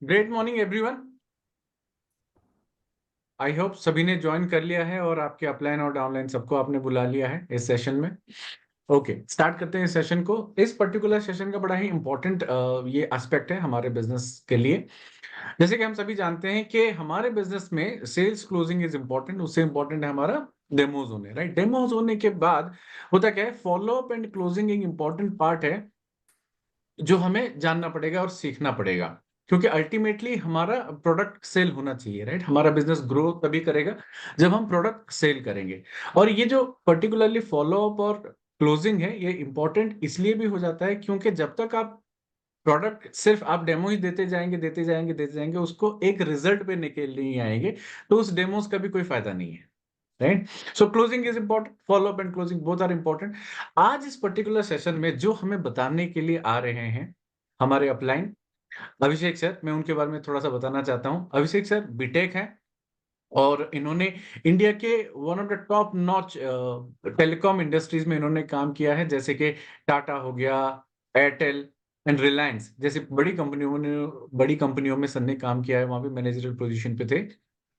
Great morning everyone. I hope सभी ने join कर लिया है और आपके अपलाइन और डाउनलाइन सबको आपने बुला लिया है इस सेशन में। ओके, स्टार्ट करते हैं इस सेशन को। इस पर्टिकुलर सेशन का बड़ा ही इंपॉर्टेंट ये एस्पेक्ट है हमारे बिजनेस के लिए। जैसे कि हम सभी जानते हैं कि हमारे बिजनेस में सेल्स क्लोजिंग इज इंपॉर्टेंट, उससे इंपॉर्टेंट है हमारा डेमोज होने, राइट। डेमोज होने के बाद होता क्या है, फॉलो अप एंड क्लोजिंग एक इंपॉर्टेंट पार्ट है जो हमें जानना पड़ेगा और सीखना पड़ेगा, क्योंकि अल्टीमेटली हमारा प्रोडक्ट सेल होना चाहिए, राइट। हमारा बिजनेस ग्रो तभी करेगा जब हम प्रोडक्ट सेल करेंगे। और ये जो पर्टिकुलरली फॉलो अप और क्लोजिंग है, ये इंपॉर्टेंट इसलिए भी हो जाता है क्योंकि जब तक आप प्रोडक्ट सिर्फ आप डेमो ही देते जाएंगे देते जाएंगे देते जाएंगे, उसको एक रिजल्ट पे निकल नहीं आएंगे, तो उस डेमोस का भी कोई फायदा नहीं है, right. So closing is important, follow up and closing both are important. आज इस पर्टिकुलर सेशन में जो हमें बताने के लिए आ रहे हैं हमारे अपलाइन अभिषेक सर, मैं उनके बारे में थोड़ा सा बताना चाहता हूं। अभिषेक सर बीटेक हैं और इन्होंने इंडिया के one of the top notch telecom industries में इन्होंने काम किया है, जैसे कि टाटा हो गया, एयरटेल एंड रिलायंस जैसी बड़ी कंपनियों में सर ने काम किया है, वहां पे मैनेजरल पोजीशन पे थे।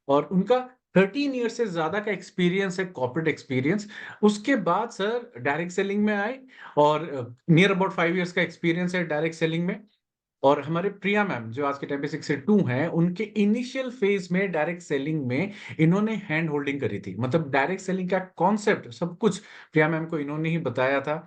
और उनका 13 ईयर से ज्यादा का एक्सपीरियंस है, कॉर्पोरेट एक्सपीरियंस। उसके बाद सर डायरेक्ट सेलिंग में आए और नियर अबाउट 5 ईयर्स का एक्सपीरियंस है डायरेक्ट सेलिंग में। और हमारे प्रिया मैम जो आज के टाइम पे 6 से 2 हैं, उनके इनिशियल फेज में डायरेक्ट सेलिंग में इन्होंने हैंड होल्डिंग करी थी, मतलब डायरेक्ट सेलिंग का कॉन्सेप्ट सब कुछ प्रिया मैम को इन्होंने ही बताया था।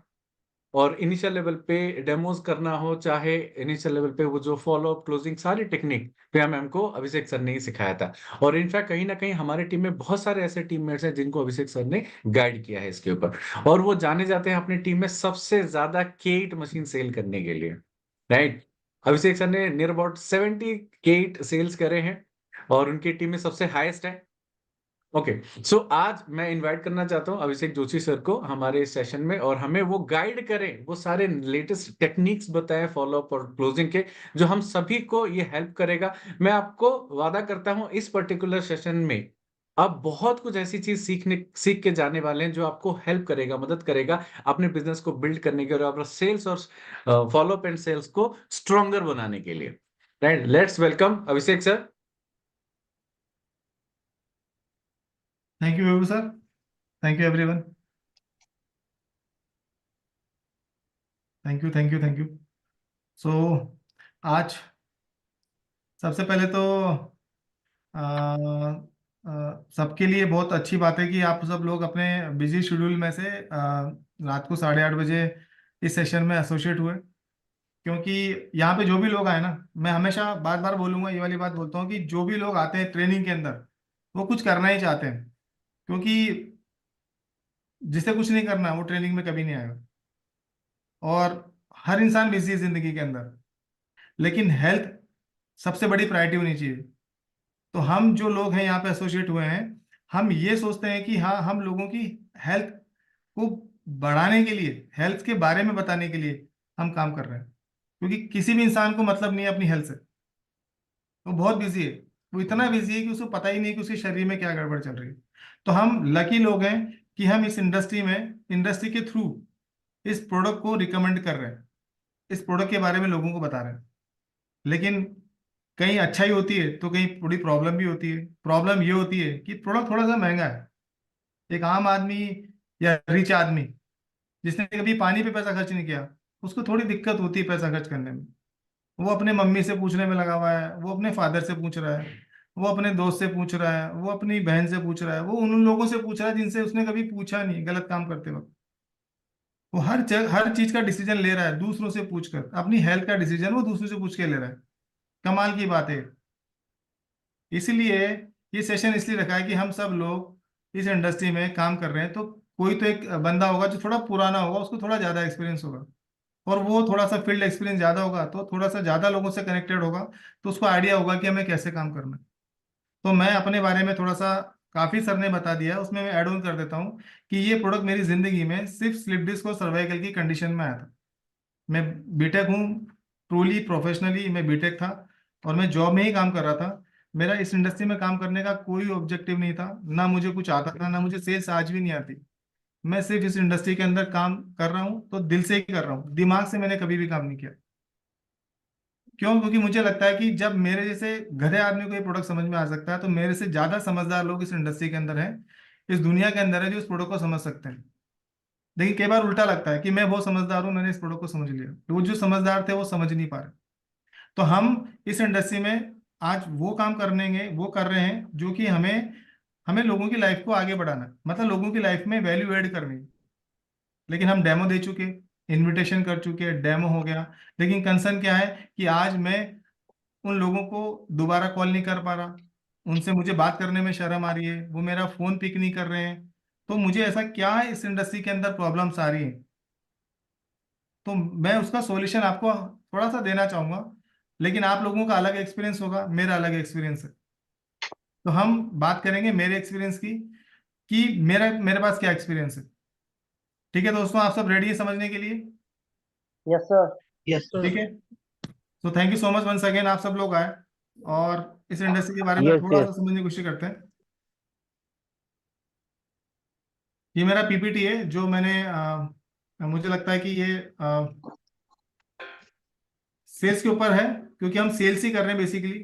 और इनिशियल लेवल पे डेमोज करना हो, चाहे इनिशियल लेवल पे वो जो फॉलो अप क्लोजिंग सारी टेक्निक प्रिया मैम को अभिषेक सर ने ही सिखाया था। और इनफैक्ट कहीं ना कहीं हमारे टीम में बहुत सारे ऐसे टीममेट्स हैं जिनको अभिषेक सर ने गाइड किया है इसके ऊपर, और वो जाने जाते हैं अपनी टीम में सबसे ज्यादा केट मशीन सेल करने के लिए, राइट। अभिषेक सर ने नियर अबाउट 78 सेल्स करे हैं और उनकी टीम में सबसे हाईएस्ट है। ओके, सो आज मैं इनवाइट करना चाहता हूं अभिषेक जोशी सर को हमारे इस सेशन में, और हमें वो गाइड करें, वो सारे लेटेस्ट टेक्निक्स बताएं फॉलो अप और क्लोजिंग के, जो हम सभी को ये हेल्प करेगा। मैं आपको वादा करता हूं इस पर्टिकुलर सेशन में आप बहुत कुछ ऐसी चीज सीख के जाने वाले हैं जो आपको हेल्प करेगा, मदद करेगा अपने बिजनेस को बिल्ड करने के और अपना सेल्स और फॉलो अप एंड सेल्स को स्ट्रॉन्गर बनाने के लिए, right. Let's welcome Abhishek sir. Thank you बेबू sir. Thank you everyone. Thank you thank you thank you. So आज सबसे पहले तो सबके लिए बहुत अच्छी बात है कि आप सब लोग अपने बिजी शेड्यूल में से रात को 8:30 बजे इस सेशन में एसोसिएट हुए। क्योंकि यहाँ पे जो भी लोग आए ना, मैं हमेशा बार बार बोलूंगा, ये वाली बात बोलता हूँ कि जो भी लोग आते हैं ट्रेनिंग के अंदर वो कुछ करना ही चाहते हैं। क्योंकि जिसे कुछ नहीं करना वो ट्रेनिंग में कभी नहीं आएगा। और हर इंसान बिजी है जिंदगी के अंदर, लेकिन हेल्थ सबसे बड़ी प्रायोरिटी होनी चाहिए। तो हम जो लोग हैं यहाँ पे एसोसिएट हुए हैं, हम ये सोचते हैं कि हाँ, हम लोगों की हेल्थ को बढ़ाने के लिए, हेल्थ के बारे में बताने के लिए हम काम कर रहे हैं। क्योंकि किसी भी इंसान को मतलब नहीं है अपनी हेल्थ से। वो बहुत बिजी है, वो इतना बिजी है कि उसको पता ही नहीं कि उसके शरीर में क्या गड़बड़ चल रही है। तो हम लकी लोग हैं कि हम इस इंडस्ट्री के थ्रू इस प्रोडक्ट को रिकमेंड कर रहे हैं, इस प्रोडक्ट के बारे में लोगों को बता रहे हैं। लेकिन कहीं अच्छाई होती है तो कहीं थोड़ी प्रॉब्लम भी होती है। प्रॉब्लम ये होती है कि प्रोडक्ट थोड़ा सा महंगा है। एक आम आदमी या रिच आदमी जिसने कभी पानी पे पैसा खर्च नहीं किया, उसको थोड़ी दिक्कत होती है पैसा खर्च करने में। वो अपने मम्मी से पूछने में लगा हुआ है, वो अपने फादर से पूछ रहा है, वो अपने दोस्त से पूछ रहा है, वो अपनी बहन से पूछ रहा है, वो उन लोगों से पूछ रहा है जिनसे उसने कभी पूछा नहीं गलत काम करते वक्त। वो हर चीज का डिसीजन ले रहा है दूसरों से पूछकर। अपनी हेल्थ का डिसीजन वो दूसरों से पूछ के ले रहा है। कमाल की बात है। इसीलिए ये सेशन इसलिए रखा है कि हम सब लोग इस इंडस्ट्री में काम कर रहे हैं। तो कोई तो एक बंदा होगा जो थोड़ा पुराना होगा, उसको थोड़ा ज़्यादा एक्सपीरियंस होगा, और वो थोड़ा सा फील्ड एक्सपीरियंस ज़्यादा होगा तो थोड़ा सा ज़्यादा लोगों से कनेक्टेड होगा, तो उसको आइडिया होगा कि हमें कैसे काम करना है। तो मैं अपने बारे में थोड़ा सा, काफ़ी सर ने बता दिया, उसमें मैं ऐड ऑन कर देता हूँ कि ये प्रोडक्ट मेरी ज़िंदगी में सिर्फ स्लिप डिस्क और सर्वाइकल की कंडीशन में आया था। मैं बीटेक हूँ, ट्रूली प्रोफेशनली मैं बीटेक था, और मैं जॉब में ही काम कर रहा था। मेरा इस इंडस्ट्री में काम करने का कोई ऑब्जेक्टिव नहीं था, ना मुझे कुछ आता था, ना मुझे सेल्स आज भी नहीं आती। मैं सिर्फ इस इंडस्ट्री के अंदर काम कर रहा हूँ तो दिल से ही कर रहा हूँ, दिमाग से मैंने कभी भी काम नहीं किया। क्यों? क्योंकि मुझे लगता है कि जब मेरे जैसे गधे आदमी को ये प्रोडक्ट समझ में आ सकता है, तो मेरे से ज्यादा समझदार लोग इस इंडस्ट्री के अंदर हैं, इस दुनिया के अंदर है, जो इस प्रोडक्ट को समझ सकते हैं। लेकिन कई बार उल्टा लगता है कि मैं बहुत समझदार हूँ, मैंने इस प्रोडक्ट को समझ लिया, तो वो जो समझदार थे वो समझ नहीं पा रहे। तो हम इस इंडस्ट्री में आज वो काम करनेंगे, वो कर रहे हैं जो कि हमें हमें लोगों की लाइफ को आगे बढ़ाना है, मतलब लोगों की लाइफ में वैल्यू ऐड करनी है। लेकिन हम डेमो दे चुके, इनविटेशन कर चुके, डेमो हो गया। लेकिन कंसर्न क्या है कि आज मैं उन लोगों को दोबारा कॉल नहीं कर पा रहा, उनसे मुझे बात करने में शर्म आ रही है, वो मेरा फोन पिक नहीं कर रहे हैं। तो मुझे ऐसा क्या है इस इंडस्ट्री के अंदर प्रॉब्लम्स आ रही हैं, तो मैं उसका सॉल्यूशन आपको थोड़ा सा देना चाहूंगा। लेकिन आप लोगों का अलग एक्सपीरियंस होगा, मेरा अलग एक्सपीरियंस है। तो हम बात करेंगे मेरे एक्सपीरियंस की, कि मेरा मेरे पास क्या एक्सपीरियंस है। ठीक है दोस्तों, आप सब रेडी है समझने के लिए? Yes sir. Yes sir. ठीक है, तो thank you so much once again, आप सब लोग आए और इस इंडस्ट्री के बारे में यस थोड़ा सा यस। समझने की कोशिश करते हैं। ये मेरा पीपीटी है जो मैंने मुझे लगता है कि ये सेल्स के ऊपर है, क्योंकि हम सेल्स ही कर रहे हैं बेसिकली।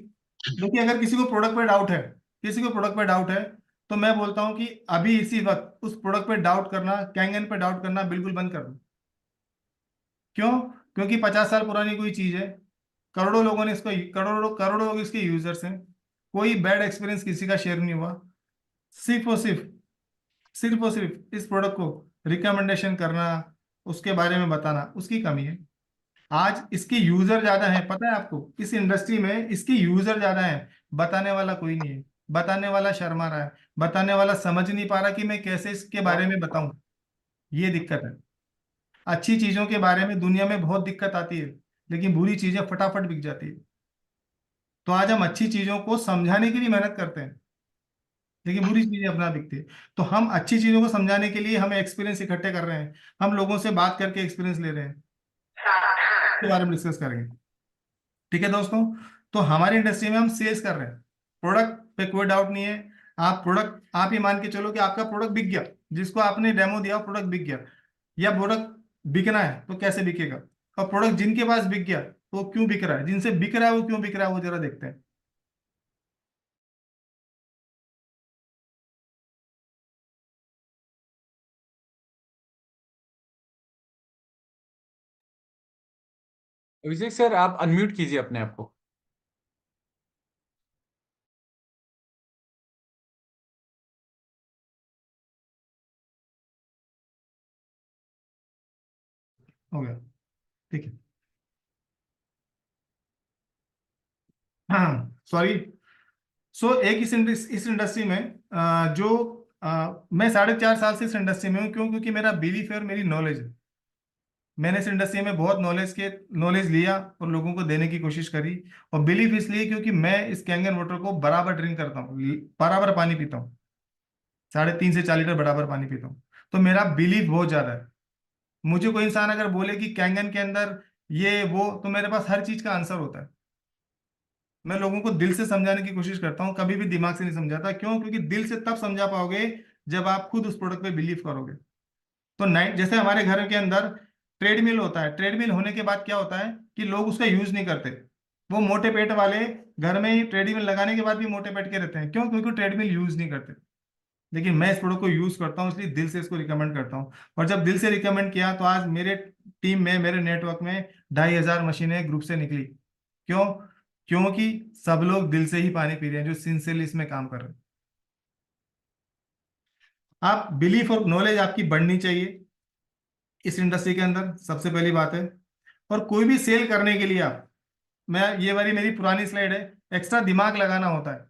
क्योंकि अगर किसी को प्रोडक्ट पे डाउट है, किसी को प्रोडक्ट पे डाउट है, तो मैं बोलता हूँ कि अभी इसी वक्त उस प्रोडक्ट पे डाउट करना, कैंगन पे डाउट करना बिल्कुल बंद कर दो। क्यों? क्योंकि 50 साल पुरानी कोई चीज है, करोड़ों लोगों ने इसको, करोड़ों करोड़ों लोग इसके यूजर्स हैं, कोई बैड एक्सपीरियंस किसी का शेयर नहीं हुआ। सिर्फ और सिर्फ इस प्रोडक्ट को रिकमेंडेशन करना, उसके बारे में बताना, उसकी कमी है। आज इसके यूजर ज्यादा हैं, पता है आपको, इस इंडस्ट्री में इसके यूजर ज्यादा हैं, बताने वाला कोई नहीं है। बताने वाला शर्मा रहा है, बताने वाला समझ नहीं पा रहा कि मैं कैसे इसके बारे में बताऊं। ये दिक्कत है। अच्छी चीजों के बारे में दुनिया में बहुत दिक्कत आती है, लेकिन बुरी चीजें फटाफट बिक जाती है। तो आज हम अच्छी चीजों को समझाने के लिए मेहनत करते हैं, लेकिन बुरी चीजें अपना दिखती है। तो हम अच्छी चीजों को समझाने के लिए हम एक्सपीरियंस इकट्ठे कर रहे हैं, हम लोगों से बात करके एक्सपीरियंस ले रहे हैं, इसके बारे में डिस्कस करेंगे। ठीक है दोस्तों, तो हमारी इंडस्ट्री में हम सेल्स कर रहे हैं, प्रोडक्ट पे कोई डाउट नहीं है। आप प्रोडक्ट, आप ये मान के चलो कि आपका प्रोडक्ट बिक गया, जिसको आपने डेमो दिया प्रोडक्ट बिक गया। या प्रोडक्ट बिकना है तो कैसे बिकेगा, और प्रोडक्ट जिनके पास बिक गया तो वो क्यों बिक रहा है, जिनसे बिक रहा है वो क्यों बिक रहा है, वो जरा देखते हैं। विजय सर, आप अनम्यूट कीजिए अपने आप को। हो गया, ठीक है। हाँ सॉरी। सो एक इस इंडस्ट्री में जो मैं 4.5 साल से इस इंडस्ट्री में हूँ। क्यों? क्योंकि मेरा बिलीफ है और मेरी नॉलेज है। मैंने इस इंडस्ट्री में बहुत नॉलेज लिया और लोगों को देने की कोशिश करी। और बिलीफ इसलिए क्योंकि मैं इस कैंगन वाटर को बराबर ड्रिंक करता हूँ, बराबर पानी पीता हूँ, 3.5 से 4 लीटर बराबर पानी पीता हूँ। तो मेरा बिलीफ बहुत ज्यादा है। मुझे कोई इंसान अगर बोले कि कैंगन के अंदर ये वो, तो मेरे पास हर चीज का आंसर होता है। मैं लोगों को दिल से समझाने की कोशिश करता हूँ, कभी भी दिमाग से नहीं समझाता। क्यों? क्योंकि दिल से तब समझा पाओगे जब आप खुद उस प्रोडक्ट पे बिलीव करोगे। तो नाइट, जैसे हमारे घर के अंदर ट्रेडमिल होता है, ट्रेडमिल होने के बाद क्या होता है कि लोग उसका यूज नहीं करते। वो मोटे पेट वाले घर में ही ट्रेडमिल लगाने के बाद भी मोटे पेट के रहते हैं। क्यों? क्योंकि ट्रेडमिल यूज नहीं करते। लेकिन मैं इस प्रोडक्ट को यूज करता हूँ, इसलिए दिल से इसको रिकमेंड करता हूँ। और जब दिल से रिकमेंड किया तो आज मेरे टीम में, मेरे नेटवर्क में 2,500 मशीनें ग्रुप से निकली। क्यों? क्योंकि सब लोग दिल से ही पानी पी रहे हैं, जो सिंसियरली इसमें काम कर रहे हैं। आप बिलीफ और नॉलेज आपकी बढ़नी चाहिए इस इंडस्ट्री के अंदर, सबसे पहली बात है। और कोई भी सेल करने के लिए आप, मैं ये वाली मेरी पुरानी स्लाइड है, एक्स्ट्रा दिमाग लगाना होता है।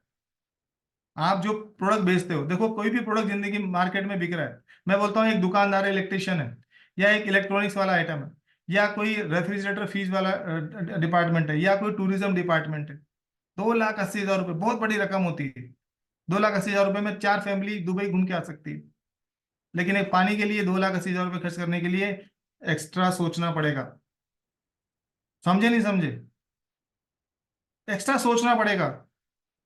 आप जो प्रोडक्ट बेचते हो, देखो कोई भी प्रोडक्ट जिंदगी मार्केट में बिक रहा है, मैं बोलता हूँ एक दुकानदार इलेक्ट्रिशियन है, या एक इलेक्ट्रॉनिक्स वाला आइटम है, या कोई रेफ्रिजरेटर फीस वाला डिपार्टमेंट है, या कोई टूरिज्म डिपार्टमेंट है। 2,80,000 रुपये बहुत बड़ी रकम होती है। 2,80,000 रुपये में 4 फैमिली दुबई घूम के आ सकती है। लेकिन एक पानी के लिए 2,80,000 रुपये खर्च करने के लिए एक्स्ट्रा सोचना पड़ेगा। समझे नहीं समझे? एक्स्ट्रा सोचना पड़ेगा।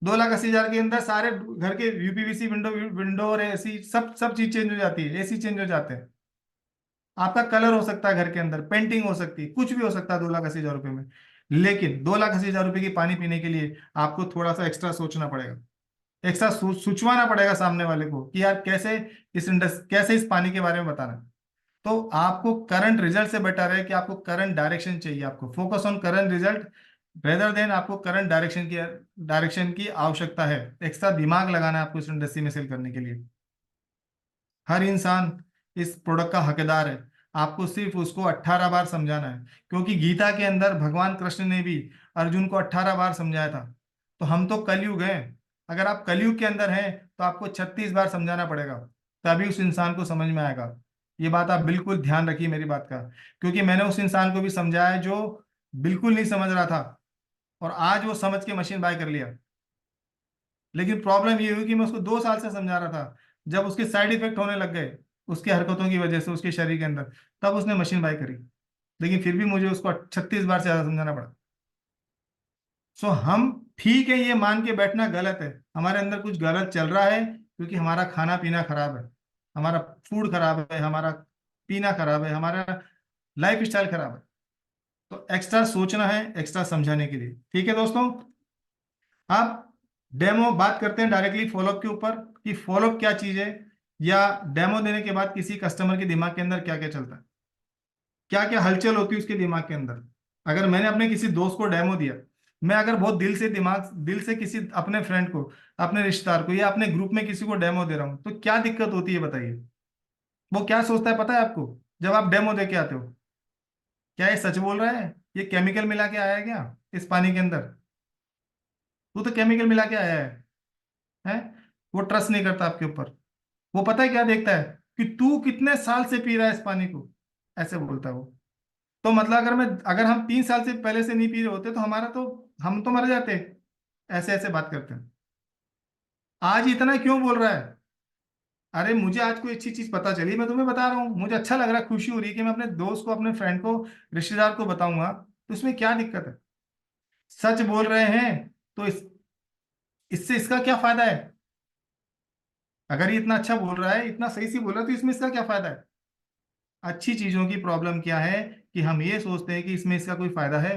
2,80,000 के अंदर सारे घर के यूपीवीसी विंडो विंडो और एसी, सब चीज चेंज हो जाती है, एसी चेंज हो जाते हैं। आपका कलर हो सकता है घर के अंदर, पेंटिंग हो सकती है, कुछ भी हो सकता है 2,80,000 रुपये में। लेकिन 2,80,000 रुपए की पानी पीने के लिए आपको थोड़ा सा एक्स्ट्रा सोचना पड़ेगा, एक्स्ट्रा सोचवाना पड़ेगा सामने वाले को कि यार कैसे कैसे इस पानी के बारे में बताना है। तो आपको करंट रिजल्ट से बेटर है कि आपको करंट डायरेक्शन चाहिए, आपको focus on current result rather than आपको करंट डायरेक्शन की आवश्यकता है। एक्स्ट्रा दिमाग लगाना है आपको इस इंडस्ट्री में सेल करने के लिए। हर इंसान इस प्रोडक्ट का हकदार है, आपको सिर्फ उसको 18 बार समझाना है, क्योंकि गीता के अंदर भगवान कृष्ण ने भी अर्जुन को 18 बार समझाया था। तो हम तो कलयुग हैं, अगर आप कलयुग के अंदर हैं तो आपको 36 बार समझाना पड़ेगा, तभी उस इंसान को समझ में आएगा। ये बात आप बिल्कुल ध्यान रखिए मेरी बात का, क्योंकि मैंने उस इंसान को भी समझाया जो बिल्कुल नहीं समझ रहा था, और आज वो समझ के मशीन बाय कर लिया। लेकिन प्रॉब्लम ये हुई कि मैं उसको 2 साल से समझा रहा था, जब उसके साइड इफेक्ट होने लग गए उसकी हरकतों की वजह से उसके शरीर के अंदर, तब उसने मशीन बाय करी। लेकिन फिर भी मुझे उसको 36 बार से ज्यादा समझाना पड़ा। सो हम ठीक है, ये मान के बैठना गलत है, हमारे अंदर कुछ गलत चल रहा है, क्योंकि हमारा खाना पीना खराब है, हमारा फूड खराब है, हमारा पीना खराब है, हमारा लाइफ स्टाइल खराब है। तो एक्स्ट्रा सोचना है एक्स्ट्रा समझाने के लिए। ठीक है दोस्तों, आप डेमो बात करते हैं डायरेक्टली फॉलोअप के ऊपर कि फॉलोअप क्या चीज है, या डेमो देने के बाद किसी कस्टमर के दिमाग के अंदर क्या क्या चलता है, क्या क्या हलचल होती है उसके दिमाग के अंदर। अगर मैंने अपने किसी दोस्त को डेमो दिया, मैं अगर बहुत दिल से किसी अपने फ्रेंड को, अपने रिश्तेदार को, या अपने ग्रुप में किसी को डेमो दे रहा हूँ, तो क्या दिक्कत होती है बताइए। वो क्या सोचता है पता है आपको, जब आप डेमो दे के आते हो, क्या ये सच बोल रहा है, ये केमिकल मिला के आया है क्या इस पानी के अंदर, वो तो केमिकल मिला के आया है। वो ट्रस्ट नहीं करता आपके ऊपर। वो पता है क्या देखता है कि तू कितने साल से पी रहा है इस पानी को, ऐसे बोलता है वो। तो मतलब अगर हम 3 साल से पहले से नहीं पी रहे होते तो हम तो मर जाते। ऐसे ऐसे बात करते हैं। आज इतना क्यों बोल रहा है, अरे मुझे आज कोई अच्छी चीज पता चली, मैं तुम्हें बता रहा हूँ, मुझे अच्छा लग रहा है, खुशी हो रही है कि मैं अपने दोस्त को, अपने फ्रेंड को, रिश्तेदार को बताऊंगा, तो इसमें क्या दिक्कत है। सच बोल रहे हैं तो इससे इसका क्या फायदा है। अगर ये इतना अच्छा बोल रहा है, इतना सही से बोल रहा है, तो इसमें इसका क्या फायदा है। अच्छी चीजों की प्रॉब्लम क्या है कि हम ये सोचते हैं कि इसमें इसका कोई फायदा है।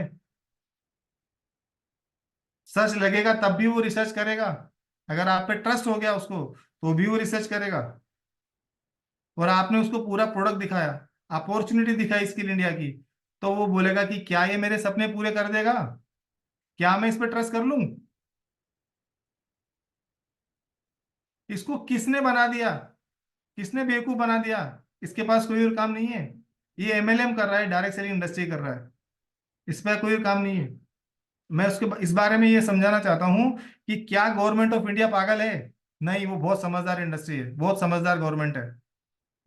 सच लगेगा तब भी वो रिसर्च करेगा, अगर आप पे ट्रस्ट हो गया उसको तो भी वो रिसर्च करेगा। और आपने उसको पूरा प्रोडक्ट दिखाया, अपॉर्चुनिटी दिखाई स्किल इंडिया की, तो वो बोलेगा कि क्या ये मेरे सपने पूरे कर देगा, क्या मैं इस पे ट्रस्ट कर लूं। इसको किसने बना दिया, किसने बेवकूफ बना दिया, इसके पास कोई और काम नहीं है। ये एमएलएम कर रहा है, डायरेक्ट सेलिंग इंडस्ट्री कर रहा है, इस पर कोई और काम नहीं है। मैं उसके इस बारे में ये समझाना चाहता हूँ कि क्या गवर्नमेंट ऑफ इंडिया पागल है। नहीं, वो बहुत समझदार इंडस्ट्री है, बहुत समझदार गवर्नमेंट है,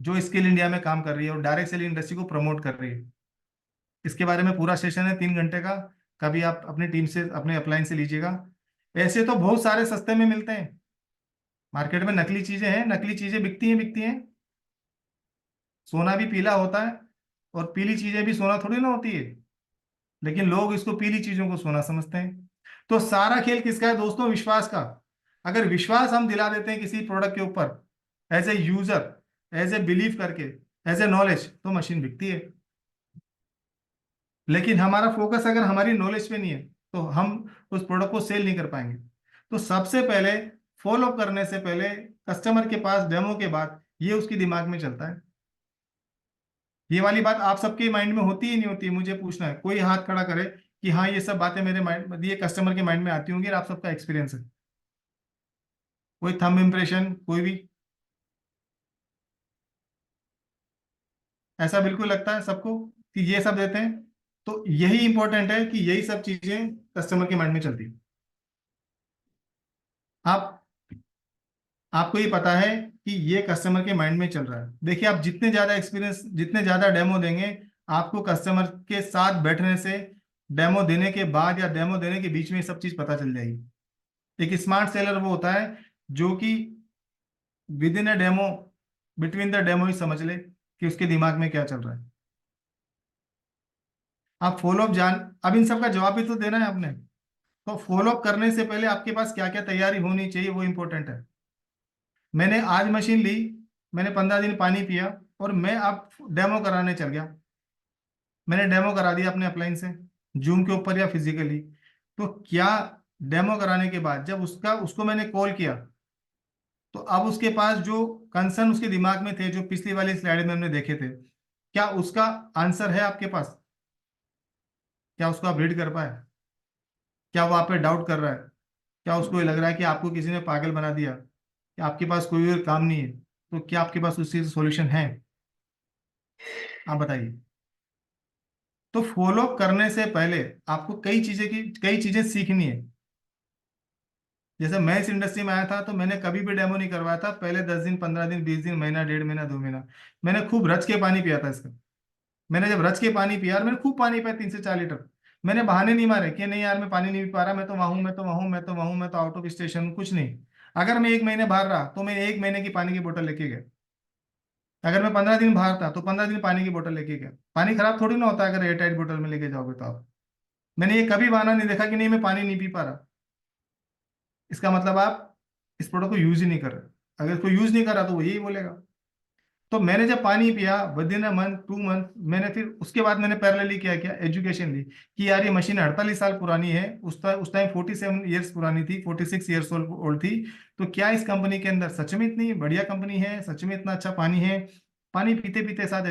जो स्किल इंडिया में काम कर रही है और डायरेक्ट सेलिंग इंडस्ट्री को प्रमोट कर रही है। इसके बारे में पूरा सेशन है 3 घंटे का, कभी आप अपनी टीम से, अपने अपलाइन से लीजिएगा। ऐसे तो बहुत सारे सस्ते में मिलते हैं, मार्केट में नकली चीजें हैं, नकली चीजें बिकती हैं बिकती हैं। सोना भी पीला होता है, और पीली चीजें भी सोना थोड़ी ना होती है, लेकिन लोग इसको पीली चीजों को सोना समझते हैं। तो सारा खेल किसका है दोस्तों, विश्वास का। अगर विश्वास हम दिला देते हैं किसी प्रोडक्ट के ऊपर, as a user, as a believe करके, एज ए नॉलेज, तो मशीन बिकती है। लेकिन हमारा फोकस अगर हमारी नॉलेज पे नहीं है, तो हम उस प्रोडक्ट को सेल नहीं कर पाएंगे। तो सबसे पहले फॉलो अप करने से पहले, कस्टमर के पास डेमो के बाद, ये उसके दिमाग में चलता है। ये वाली बात आप सबके माइंड में होती ही नहीं होती, मुझे पूछना है, कोई हाथ खड़ा करे कि हाँ ये सब बातें मेरे माइंड, ये कस्टमर के माइंड में आती होंगी और आप सबका एक्सपीरियंस है। कोई थंब इम्प्रेशन, कोई भी, ऐसा बिल्कुल लगता है सबको कि ये सब देते हैं। तो यही इंपॉर्टेंट है कि यही सब चीजें कस्टमर के माइंड में चलती है। आप आपको ये पता है कि ये कस्टमर के माइंड में चल रहा है। देखिए, आप जितने ज्यादा एक्सपीरियंस, जितने ज्यादा डेमो देंगे, आपको कस्टमर के साथ बैठने से, डेमो देने के बाद या डेमो देने के बीच में ये सब चीज पता चल जाएगी। एक स्मार्ट सेलर वो होता है जो कि within a demo, between the demo ही समझ ले कि उसके दिमाग में क्या चल रहा है। आप फॉलोअप अब इन सब का जवाब भी तो देना है आपने। तो फॉलोअप करने से पहले आपके पास क्या क्या तैयारी होनी चाहिए, वो इंपॉर्टेंट है। मैंने आज मशीन ली, मैंने 15 दिन पानी पिया, और मैं अब डेमो कराने चल गया। मैंने डेमो करा दिया अपने अपलाइन से, जूम के ऊपर या फिजिकली। तो क्या डेमो कराने के बाद जब उसको मैंने कॉल किया, तो अब उसके पास जो कंसर्न उसके दिमाग में थे, जो पिछली वाली स्लाइड में हमने देखे थे, क्या उसका आंसर है आपके पास? क्या उसको आप रीड कर पाए? क्या वो आप पे डाउट कर रहा है? क्या उसको ये लग रहा है कि आपको किसी ने पागल बना दिया, कि आपके पास कोई और काम नहीं है? तो क्या आपके पास उस चीज सॉल्यूशन है? आप बताइए। तो फॉलो करने से पहले आपको कई चीजें सीखनी है। जैसे मैं इस इंडस्ट्री में आया था तो मैंने कभी भी डेमो नहीं करवाया था। पहले 10 दिन, 15 दिन, 20 दिन, महीना, 1.5 महीना, 2 महीना मैंने खूब रच के पानी पिया था इसका। मैंने जब रच के पानी पिया, और मैंने खूब पानी पिया, 3 से 4 लीटर। मैंने बहाने नहीं मारे कि नहीं यार मैं पानी नहीं पी पा रहा, मैं तो वहां हूं, मैं तो वहां हूं, मैं तो वहां हूं, मैं तो आउट ऑफ स्टेशन हूं, कुछ नहीं। अगर मैं 1 महीने बाहर रहा तो मैं 1 महीने की पानी की बोतल लेके गया। अगर मैं 15 दिन बाहर था तो 15 दिन पानी की बोतल लेके गया। पानी खराब थोड़ी ना होता है अगर एयरटाइट बोतल में लेके जाओगे तो आप। मैंने ये कभी बहाना नहीं देखा कि नहीं मैं पानी नहीं पी पा रहा। इसका मतलब आप इस प्रोडक्ट को यूज ही नहीं कर रहे। अगर इसको यूज नहीं कर रहा तो वो यही बोलेगा। तो मैंने जब पानी पिया with in a month, 2 month, मैंने फिर उसके बाद मैंने पैरेलली क्या किया, एजुकेशन ली कि यार ये मशीन 48 साल पुरानी है। उस टाइम 47 ईयर्स पुरानी थी, 46 ईयर्स ओल्ड थी। तो क्या इस कंपनी के अंदर सच में इतनी बढ़िया कंपनी है, सच में इतना अच्छा पानी है? पानी पीते पीते साथ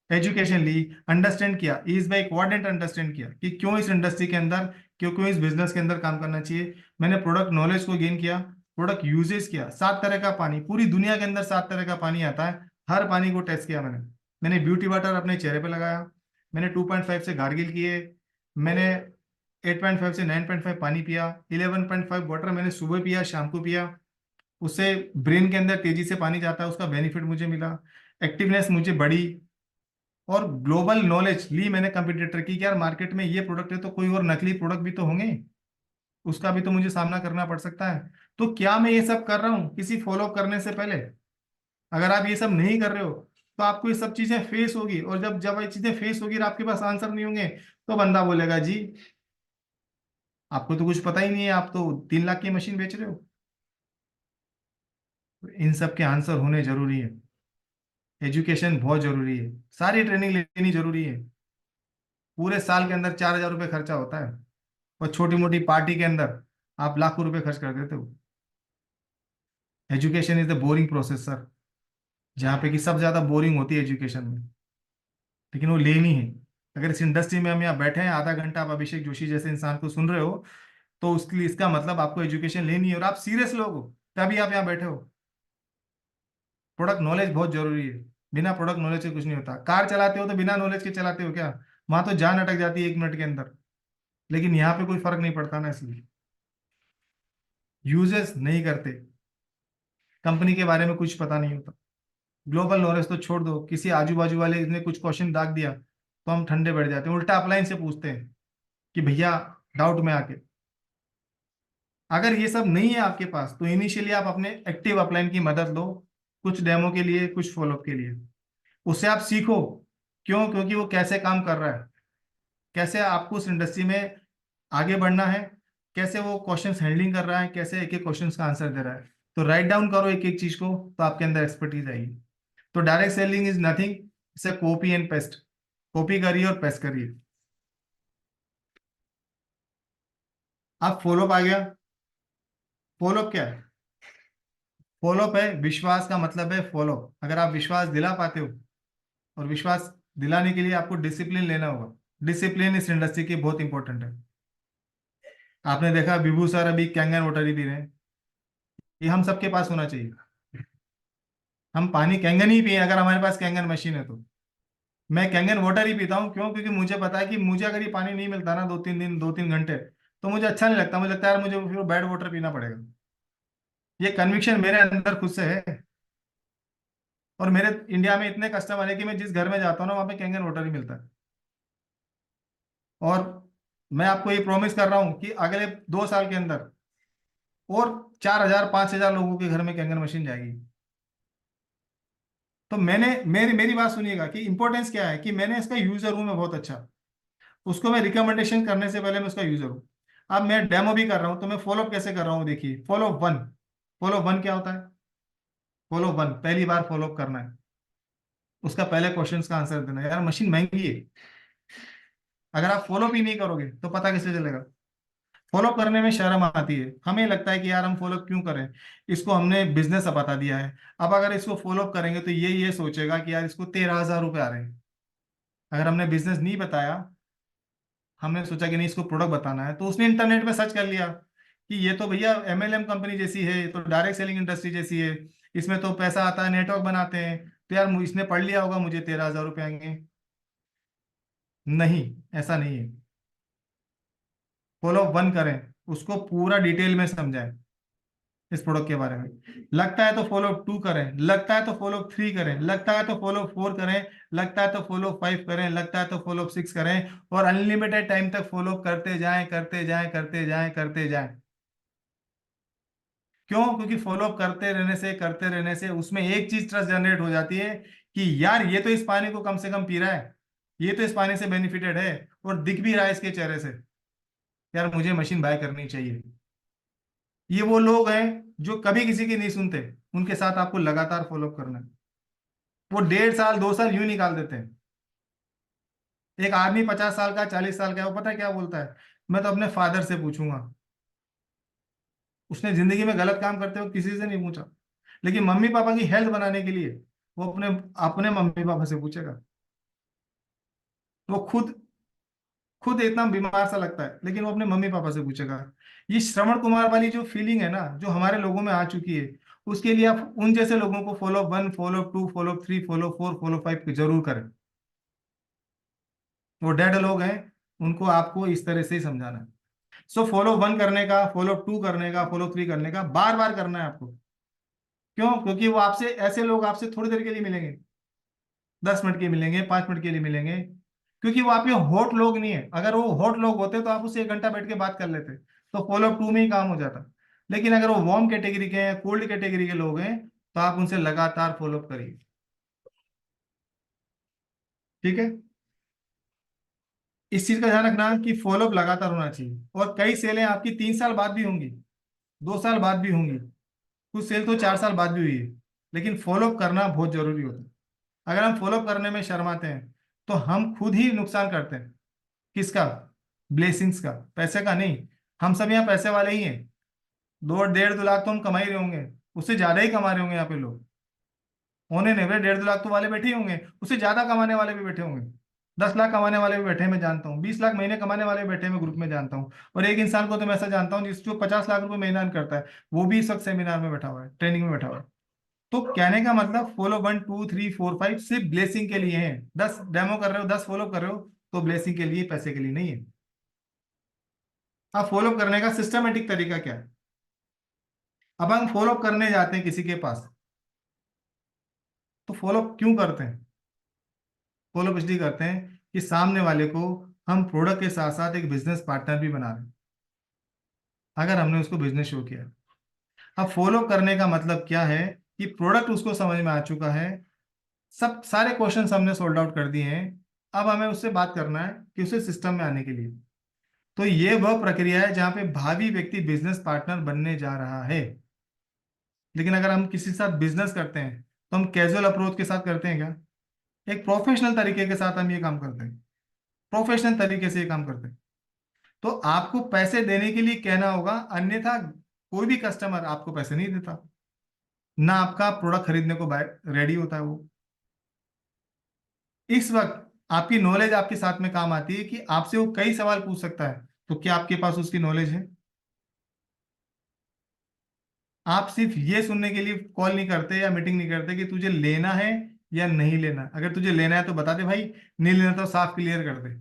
एजुकेशन ली, अंडरस्टैंड किया, इज बाई क्वाड्रेंट अंडरस्टैंड किया कि क्यों इस इंडस्ट्री के अंदर, क्यों इस बिजनेस के अंदर काम करना चाहिए। मैंने प्रोडक्ट नॉलेज को गेन किया, प्रोडक्ट यूजेस किया। 7 तरह का पानी, पूरी दुनिया के अंदर 7 तरह का पानी आता है। हर पानी को टेस्ट किया मैंने ब्यूटी वाटर अपने चेहरे पे लगाया। मैंने 2.5 से गार्गिल किए। मैंने 8.5 से 9.5 पानी पिया। 11.5 वाटर मैंने सुबह पिया, शाम को पिया। उससे ब्रेन के अंदर तेजी से पानी जाता है, उसका बेनिफिट मुझे मिला। एक्टिवनेस मुझे बढ़ी। और ग्लोबल नॉलेज ली मैंने कंपटीटर की कि यार मार्केट में ये प्रोडक्ट है तो कोई और नकली प्रोडक्ट भी तो होंगे, उसका भी तो मुझे सामना करना पड़ सकता है। तो क्या मैं ये सब कर रहा हूँ किसी फॉलो करने से पहले? अगर आप ये सब नहीं कर रहे हो तो आपको ये सब चीजें फेस होगी, और जब जब ये चीजें फेस होगी और आपके पास आंसर नहीं होंगे, तो बंदा बोलेगा जी आपको तो कुछ पता ही नहीं है, आप तो 3 लाख की मशीन बेच रहे हो। तो इन सब के आंसर होने जरूरी है। एजुकेशन बहुत जरूरी है, सारी ट्रेनिंग लेनी जरूरी है। पूरे साल के अंदर 4,000 रुपये खर्चा होता है, और छोटी मोटी पार्टी के अंदर आप लाखों रुपए खर्च कर देते हो। Education is the boring process sir. जहाँ पे कि सब ज्यादा बोरिंग होती है एजुकेशन में, लेकिन वो लेनी है। अगर इस इंडस्ट्री में हम यहाँ बैठे हैं आधा घंटा, आप अभिषेक जोशी जैसे इंसान को सुन रहे हो, तो उसके लिए इसका मतलब आपको एजुकेशन लेनी है, और आप सीरियस लोग हो तभी आप यहाँ बैठे हो। प्रोडक्ट नॉलेज बहुत जरूरी है। बिना प्रोडक्ट नॉलेज के कुछ नहीं होता। कार चलाते हो तो बिना नॉलेज के चलाते हो क्या? वहां तो जान अटक जाती है 1 मिनट के अंदर। लेकिन यहाँ पे कोई फर्क नहीं पड़ता ना, इसलिए यूजेस नहीं करते, कंपनी के बारे में कुछ पता नहीं होता। ग्लोबल नॉलेज तो छोड़ दो, किसी आजू बाजू वाले ने कुछ क्वेश्चन दाग दिया तो हम ठंडे बैठ जाते हैं, उल्टा अपलाइन से पूछते हैं कि भैया डाउट में आके। अगर ये सब नहीं है आपके पास तो इनिशियली आप अपने एक्टिव अपलाइन की मदद लो, कुछ डेमो के लिए, कुछ फॉलोअप के लिए। उससे आप सीखो क्यों, क्योंकि वो कैसे काम कर रहा है, कैसे आपको उस इंडस्ट्री में आगे बढ़ना है, कैसे वो क्वेश्चंस हैंडलिंग कर रहा है, कैसे एक एक क्वेश्चंस का आंसर दे रहा है। तो राइट डाउन करो एक एक चीज को, तो आपके अंदर एक्सपर्टीज आएगी। तो direct selling is nothing, it's a copy and paste. Copy करिए और पेस्ट करिए। अब फॉलोअप आ गया। फॉलोअप क्या है? फॉलोअप है, विश्वास का मतलब है फॉलोअप। अगर आप विश्वास दिला पाते हो, और विश्वास दिलाने के लिए आपको डिसिप्लिन लेना होगा। डिसिप्लिन इस इंडस्ट्री की बहुत इंपॉर्टेंट है। आपने देखा विभू सर अभी कैंगन वाटर ही पी रहे हैं, ये हम सबके पास होना चाहिए। हम पानी कैंगन ही पिए अगर हमारे पास कैंगन मशीन है तो। मैं कैंगन वाटर ही पीता हूँ, क्यों? क्योंकि मुझे पता है कि मुझे अगर ये पानी नहीं मिलता ना 2-3 दिन, 2-3 घंटे, तो मुझे अच्छा नहीं लगता। मुझे लगता है यार मुझे फिर बैड वाटर पीना पड़ेगा। ये कन्विक्शन मेरे अंदर खुद से है। और मेरे इंडिया में इतने कस्टमर है कि मैं जिस घर में जाता हूँ ना वहाँ पे कैंगन वाटर ही मिलता है। और मैं आपको ये प्रॉमिस कर रहा हूँ कि अगले 2 साल के अंदर और 4,000 5,000 लोगों के घर में कैंगन मशीन जाएगी। तो मैंने मेरी मेरी बात सुनिएगा कि इंपॉर्टेंस क्या है, कि मैंने इसका यूजर हूँ मैं बहुत अच्छा। उसको मैं रिकमेंडेशन करने से पहले मैं उसका यूजर हूँ। अब मैं डेमो भी कर रहा हूँ तो मैं फॉलोअप कैसे कर रहा हूँ, देखिए। फॉलो 1। फॉलो 1 क्या होता है? फॉलो 1, पहली बार फॉलोअप करना है। उसका पहले क्वेश्चन का आंसर देना है। यार मशीन महंगी है, अगर आप फॉलो भी नहीं करोगे तो पता कैसे चलेगा? फॉलो करने में शर्म आती है, हमें लगता है कि यार हम फॉलो क्यों करें, इसको हमने बिजनेस बता दिया है। अब अगर इसको फॉलो करेंगे तो ये सोचेगा कि यार इसको 13,000 रुपये आ रहे हैं। अगर हमने बिजनेस नहीं बताया, हमने सोचा कि नहीं इसको प्रोडक्ट बताना है, तो उसने इंटरनेट में सर्च कर लिया कि ये तो भैया MLM कंपनी जैसी है, ये तो डायरेक्ट सेलिंग इंडस्ट्री जैसी है, इसमें तो पैसा आता है, नेटवर्क बनाते हैं, तो यार इसने पढ़ लिया होगा, मुझे 13,000 रुपये आएंगे। नहीं, ऐसा नहीं है। फॉलो वन करें, उसको पूरा डिटेल में समझाएं इस प्रोडक्ट के बारे में। लगता है तो फॉलो टू करें, लगता है तो फॉलो थ्री करें, लगता है तो फॉलो फोर करें, लगता है तो फॉलो फाइव करें, लगता है तो फॉलो सिक्स करें, और अनलिमिटेड टाइम तक फॉलो करते जाएं, करते जाएं, करते जाएं, करते जाएं। क्यों? क्योंकि फॉलो करते रहने से उसमें एक चीज ट्रस्ट जनरेट हो जाती है कि यार ये तो इस पानी को कम से कम पी रहा है, ये तो इस पानी से बेनिफिटेड है, और दिख भी रहा है इसके चेहरे से, यार मुझे मशीन बाय करनी चाहिए। ये वो लोग हैं जो कभी किसी की नहीं सुनते, उनके साथ आपको लगातार फॉलो करना है। वो 1.5 साल 2 साल यूं निकाल देते हैं। एक आदमी 50 साल का 40 साल का है, वो पता है क्या बोलता है? मैं तो अपने फादर से पूछूंगा। उसने जिंदगी में गलत काम करते हुए किसी से नहीं पूछा, लेकिन मम्मी पापा की हेल्थ बनाने के लिए वो अपने अपने मम्मी पापा से पूछेगा। वो खुद खुद इतना बीमार सा लगता है, लेकिन वो अपने मम्मी पापा से पूछेगा। ये श्रवण कुमार वाली जो फीलिंग है ना, जो हमारे लोगों में आ चुकी है, उसके लिए आप उन जैसे लोगों को follow one, follow two, follow three, follow four, follow five जरूर करें। वो डेड लोग हैं, उनको आपको इस तरह से ही समझाना है। सो फॉलो वन करने का, फॉलो टू करने का, फॉलो थ्री करने का बार बार करना है आपको। क्यों? क्योंकि वो आपसे, ऐसे लोग आपसे थोड़ी देर के लिए मिलेंगे, 10 मिनट के मिलेंगे, 5 मिनट के लिए मिलेंगे, क्योंकि वो आपके हॉट लोग नहीं है। अगर वो हॉट लोग होते तो आप उससे 1 घंटा बैठ के बात कर लेते, तो फॉलो टू में ही काम हो जाता। लेकिन अगर वो वार्म कैटेगरी के हैं, कोल्ड कैटेगरी के लोग हैं, तो आप उनसे लगातार फॉलो करिए। ठीक है? इस चीज का ध्यान रखना कि फॉलोअप लगातार होना चाहिए। और कई सेलें आपकी 3 साल बाद भी होंगी, 2 साल बाद भी होंगी, कुछ सेल तो 4 साल बाद भी हुई है, लेकिन फॉलोअप करना बहुत जरूरी होता है। अगर हम फॉलोअप करने में शर्माते हैं तो हम खुद ही नुकसान करते हैं। किसका? ब्लेसिंग्स का, पैसे का नहीं। हम सब यहाँ पैसे वाले ही हैं। 2 1.5 2 लाख तो हम कमा ही रहे होंगे, उससे ज्यादा ही कमा रहे होंगे यहाँ पे लोग। होने नहीं, 1.5 2 लाख तो वाले बैठे ही होंगे, उससे ज्यादा कमाने वाले भी बैठे होंगे। 10 लाख कमाने वाले भी बैठे हैं, मैं जानता हूँ। 20 लाख महीने कमाने वाले भी बैठे हैं, मैं ग्रुप में जानता हूँ। और एक इंसान को तो मैं ऐसा जानता हूँ जिस जो 50 लाख रुपए महीना earn करता है, वो भी इस वक्त सेमिनार में बैठा हुआ है, ट्रेनिंग में बैठा हुआ है। तो कहने का मतलब follow one two three four five सिर्फ ब्लेसिंग के लिए है। 10 डेमो कर रहे हो, 10 फॉलो कर रहे हो, तो ब्लेसिंग के लिए, पैसे के लिए नहीं है। अब फॉलो करने का सिस्टमेटिक तरीका क्या है? अब हम फॉलो करने जाते हैं किसी के पास, तो फॉलो क्यों करते हैं? फॉलो इसलिए करते हैं कि सामने वाले को हम प्रोडक्ट के साथ साथ एक बिजनेस पार्टनर भी बना रहे हैं, अगर हमने उसको बिजनेस शो किया। अब फॉलो करने का मतलब क्या है? कि प्रोडक्ट उसको समझ में आ चुका है, सब सारे क्वेश्चन हमने सोल्ड आउट कर दिए हैं। अब हमें उससे बात करना है कि उसे सिस्टम में आने के लिए। तो ये वह प्रक्रिया है जहां पे भावी व्यक्ति बिजनेस पार्टनर बनने जा रहा है। लेकिन अगर हम किसी के साथ बिजनेस करते हैं तो हम कैजुअल अप्रोच के साथ करते हैं क्या? एक प्रोफेशनल तरीके के साथ हम ये काम करते हैं, प्रोफेशनल तरीके से ये काम करते हैं। तो आपको पैसे देने के लिए कहना होगा, अन्यथा कोई भी कस्टमर आपको पैसे नहीं देता, ना आपका प्रोडक्ट खरीदने को रेडी होता है वो। इस वक्त आपकी नॉलेज आपके साथ में काम आती है कि आपसे वो कई सवाल पूछ सकता है, तो क्या आपके पास उसकी नॉलेज है? आप सिर्फ ये सुनने के लिए कॉल नहीं करते या मीटिंग नहीं करते कि तुझे लेना है या नहीं लेना। अगर तुझे लेना है तो बता दे भाई, नहीं लेना तो साफ क्लियर कर दे।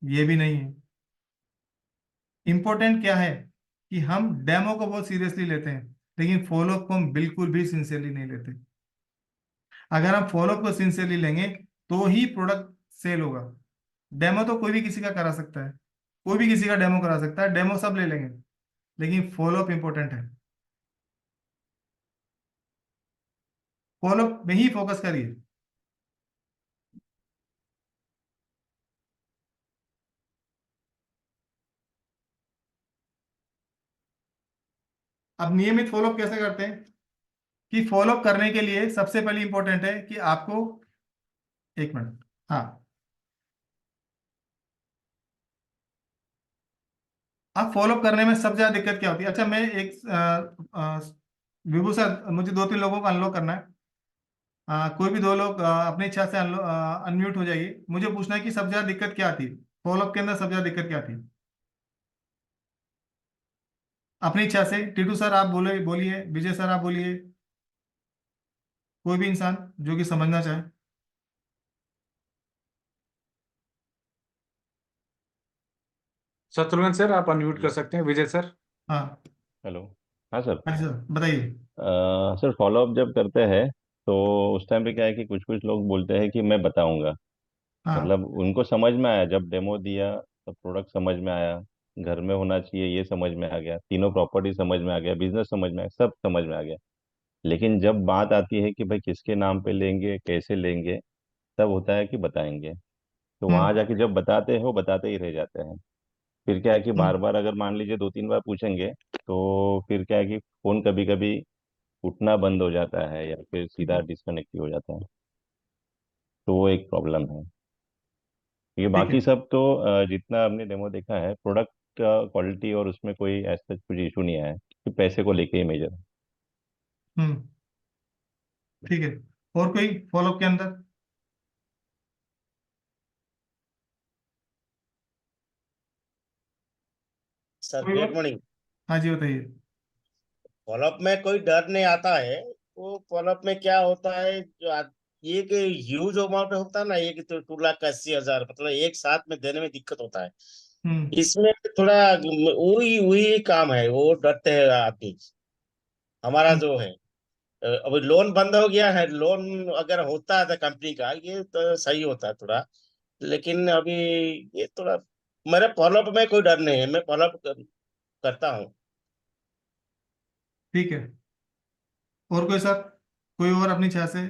ये भी नहीं है। इंपॉर्टेंट क्या है? कि हम डेमो को बहुत सीरियसली लेते हैं, लेकिन फॉलोअप को हम बिल्कुल भी सिंसियरली नहीं लेते। अगर हम फॉलोअप को सिंसियरली लेंगे तो ही प्रोडक्ट सेल होगा। डेमो तो कोई भी किसी का करा सकता है, कोई भी किसी का डेमो करा सकता है, डेमो सब ले लेंगे, लेकिन फॉलोअप इंपॉर्टेंट है। फॉलोअप में ही फोकस करिए। अब नियमित फॉलोअप कैसे करते हैं? कि फॉलोअप करने के लिए सबसे पहले इंपॉर्टेंट है कि आपको, एक मिनट, हाँ, आप फॉलो करने में सबसे ज्यादा दिक्कत क्या होती है? अच्छा, मैं एक विभू सर, मुझे 2-3 लोगों को अनलॉक करना है। कोई भी 2 लोग अपनी इच्छा से अनम्यूट हो जाइए। मुझे पूछना है कि सबसे ज्यादा दिक्कत क्या आती है, फॉलोअप के अंदर सबसे ज्यादा दिक्कत क्या आती है अपनी इच्छा से? टीटू सर आप बोले, बोलिए। विजय सर आप बोलिए। कोई भी इंसान जो कि समझना चाहे। शत्रुघ्न सर आप अनम्यूट कर हेलो। सकते हैं, विजय सर। हाँ। हेलो। हाँ सर। हाँ जी सर, बताइए। सर फॉलोअप जब करते हैं तो उस टाइम पे क्या है कि कुछ कुछ लोग बोलते हैं कि मैं बताऊंगा। हाँ। मतलब उनको समझ में आया, जब डेमो दिया तब प्रोडक्ट समझ में आया, घर में होना चाहिए ये समझ में आ गया, तीनों प्रॉपर्टी समझ में आ गया, बिजनेस समझ में आ गया, सब समझ में आ गया। लेकिन जब बात आती है कि भाई किसके नाम पे लेंगे, कैसे लेंगे, तब होता है कि बताएंगे। तो वहां हम्म। जाके जब बताते हैं वो बताते ही रह जाते हैं। फिर क्या है कि बार हम्म। बार अगर मान लीजिए 2-3 बार पूछेंगे तो फिर क्या है कि फोन कभी कभी उठना बंद हो जाता है या फिर सीधा डिस्कनेक्ट ही हो जाता है। तो वो एक प्रॉब्लम है। ये ठीक है। बाकी सब तो जितना हमने डेमो देखा है, प्रोडक्ट का क्वालिटी और उसमें कोई ऐसा कुछ इशू नहीं आया है कि पैसे को लेके ही मेजर है। हम्म। ठीक है। और कोई फॉलोअप के अंदर? सर कोई गुड और? मॉर्निंग। हाँ जी, बताइए। फॉलोअप में कोई डर नहीं आता है। वो फॉलोअप में क्या होता है, ये कि ह्यूज अमाउंट होता है ना, ये कि तो 2,80,000 मतलब एक साथ में देने में दिक्कत होता है। हम्म। इसमें थोड़ा वही वही काम है, वो डरते हैं आदमी। हमारा हम्म। जो है, अभी लोन बंद हो गया है। लोन अगर होता है तो कंपनी का ये तो सही होता है थोड़ा। लेकिन अभी ये थोड़ा, मेरे फॉलोअप में कोई डर नहीं है, मैं फॉलोअप करता हूँ। ठीक है। और कोई सर? कोई और अपनी इच्छा से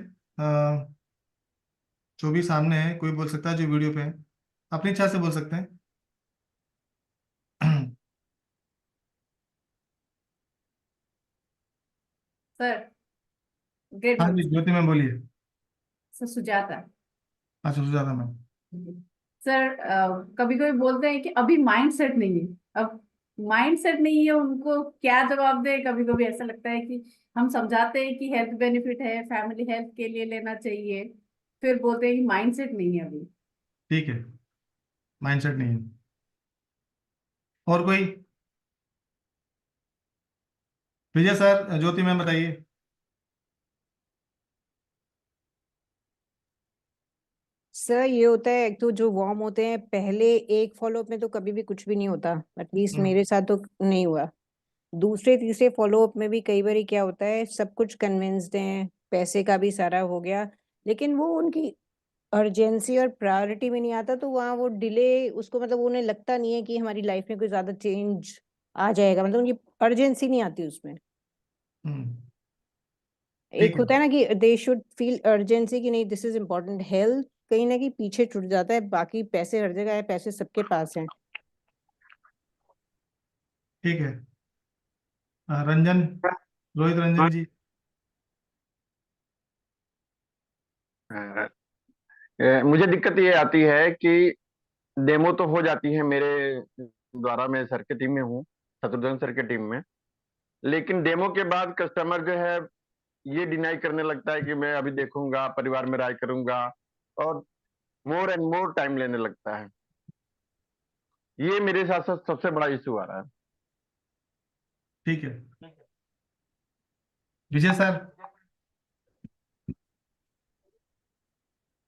जो भी सामने है, कोई बोल सकता है जो वीडियो पे है, अपनी इच्छा से बोल सकते हैं। सर ग्रेट हाँ जी, मॉर्निंग। ज्योति मैम बोलिए। सर सुजाता। अच्छा, सुजाता मैम। सर कभी कभी बोलते हैं कि अभी माइंड सेट नहीं है। अब माइंड सेट नहीं है, उनको क्या जवाब दे? कभी कभी ऐसा लगता है कि हम समझाते हैं कि हेल्थ बेनिफिट है, फैमिली हेल्थ के लिए लेना चाहिए, फिर बोलते हैं कि माइंड सेट नहीं है अभी। ठीक है, माइंडसेट नहीं है। और कोई? विजय सर, ज्योति मैम बताइए। सर ये होता है, एक तो जो वार्म होते हैं पहले एक फॉलोअप में तो कभी भी कुछ भी नहीं होता, एटलीस्ट हम्म। मेरे साथ तो नहीं हुआ। दूसरे तीसरे फॉलोअप में भी कई बार क्या होता है, सब कुछ कन्विंस्ड हैं, पैसे का भी सारा हो गया, लेकिन वो उनकी अर्जेंसी और प्रायोरिटी में नहीं आता, तो वहाँ वो डिले उसको मतलब उन्हें लगता नहीं है कि हमारी लाइफ में कोई ज्यादा चेंज आ जाएगा, मतलब उनकी अर्जेंसी नहीं आती उसमें। हम्म। एक ठीक है। होता है ना कि दे शुड फील अर्जेंसी कि नहीं दिस इज इम्पोर्टेंट, हेल्थ कहीं ना कहीं पीछे छूट जाता है, बाकी पैसे हर जगह है, पैसे सबके पास हैं। ठीक है। रंजन, रोहित रंजन जी। मुझे दिक्कत ये आती है कि डेमो तो हो जाती है मेरे द्वारा, मैं सर के टीम में हूँ, शत्रुघ्न सर के टीम में। लेकिन डेमो के बाद कस्टमर जो है ये डिनाई करने लगता है कि मैं अभी देखूंगा, परिवार में राय करूंगा, और मोर एंड मोर टाइम लेने लगता है। ये मेरे साथ साथ सबसे बड़ा इशू आ रहा है। ठीक है। Vijay sir,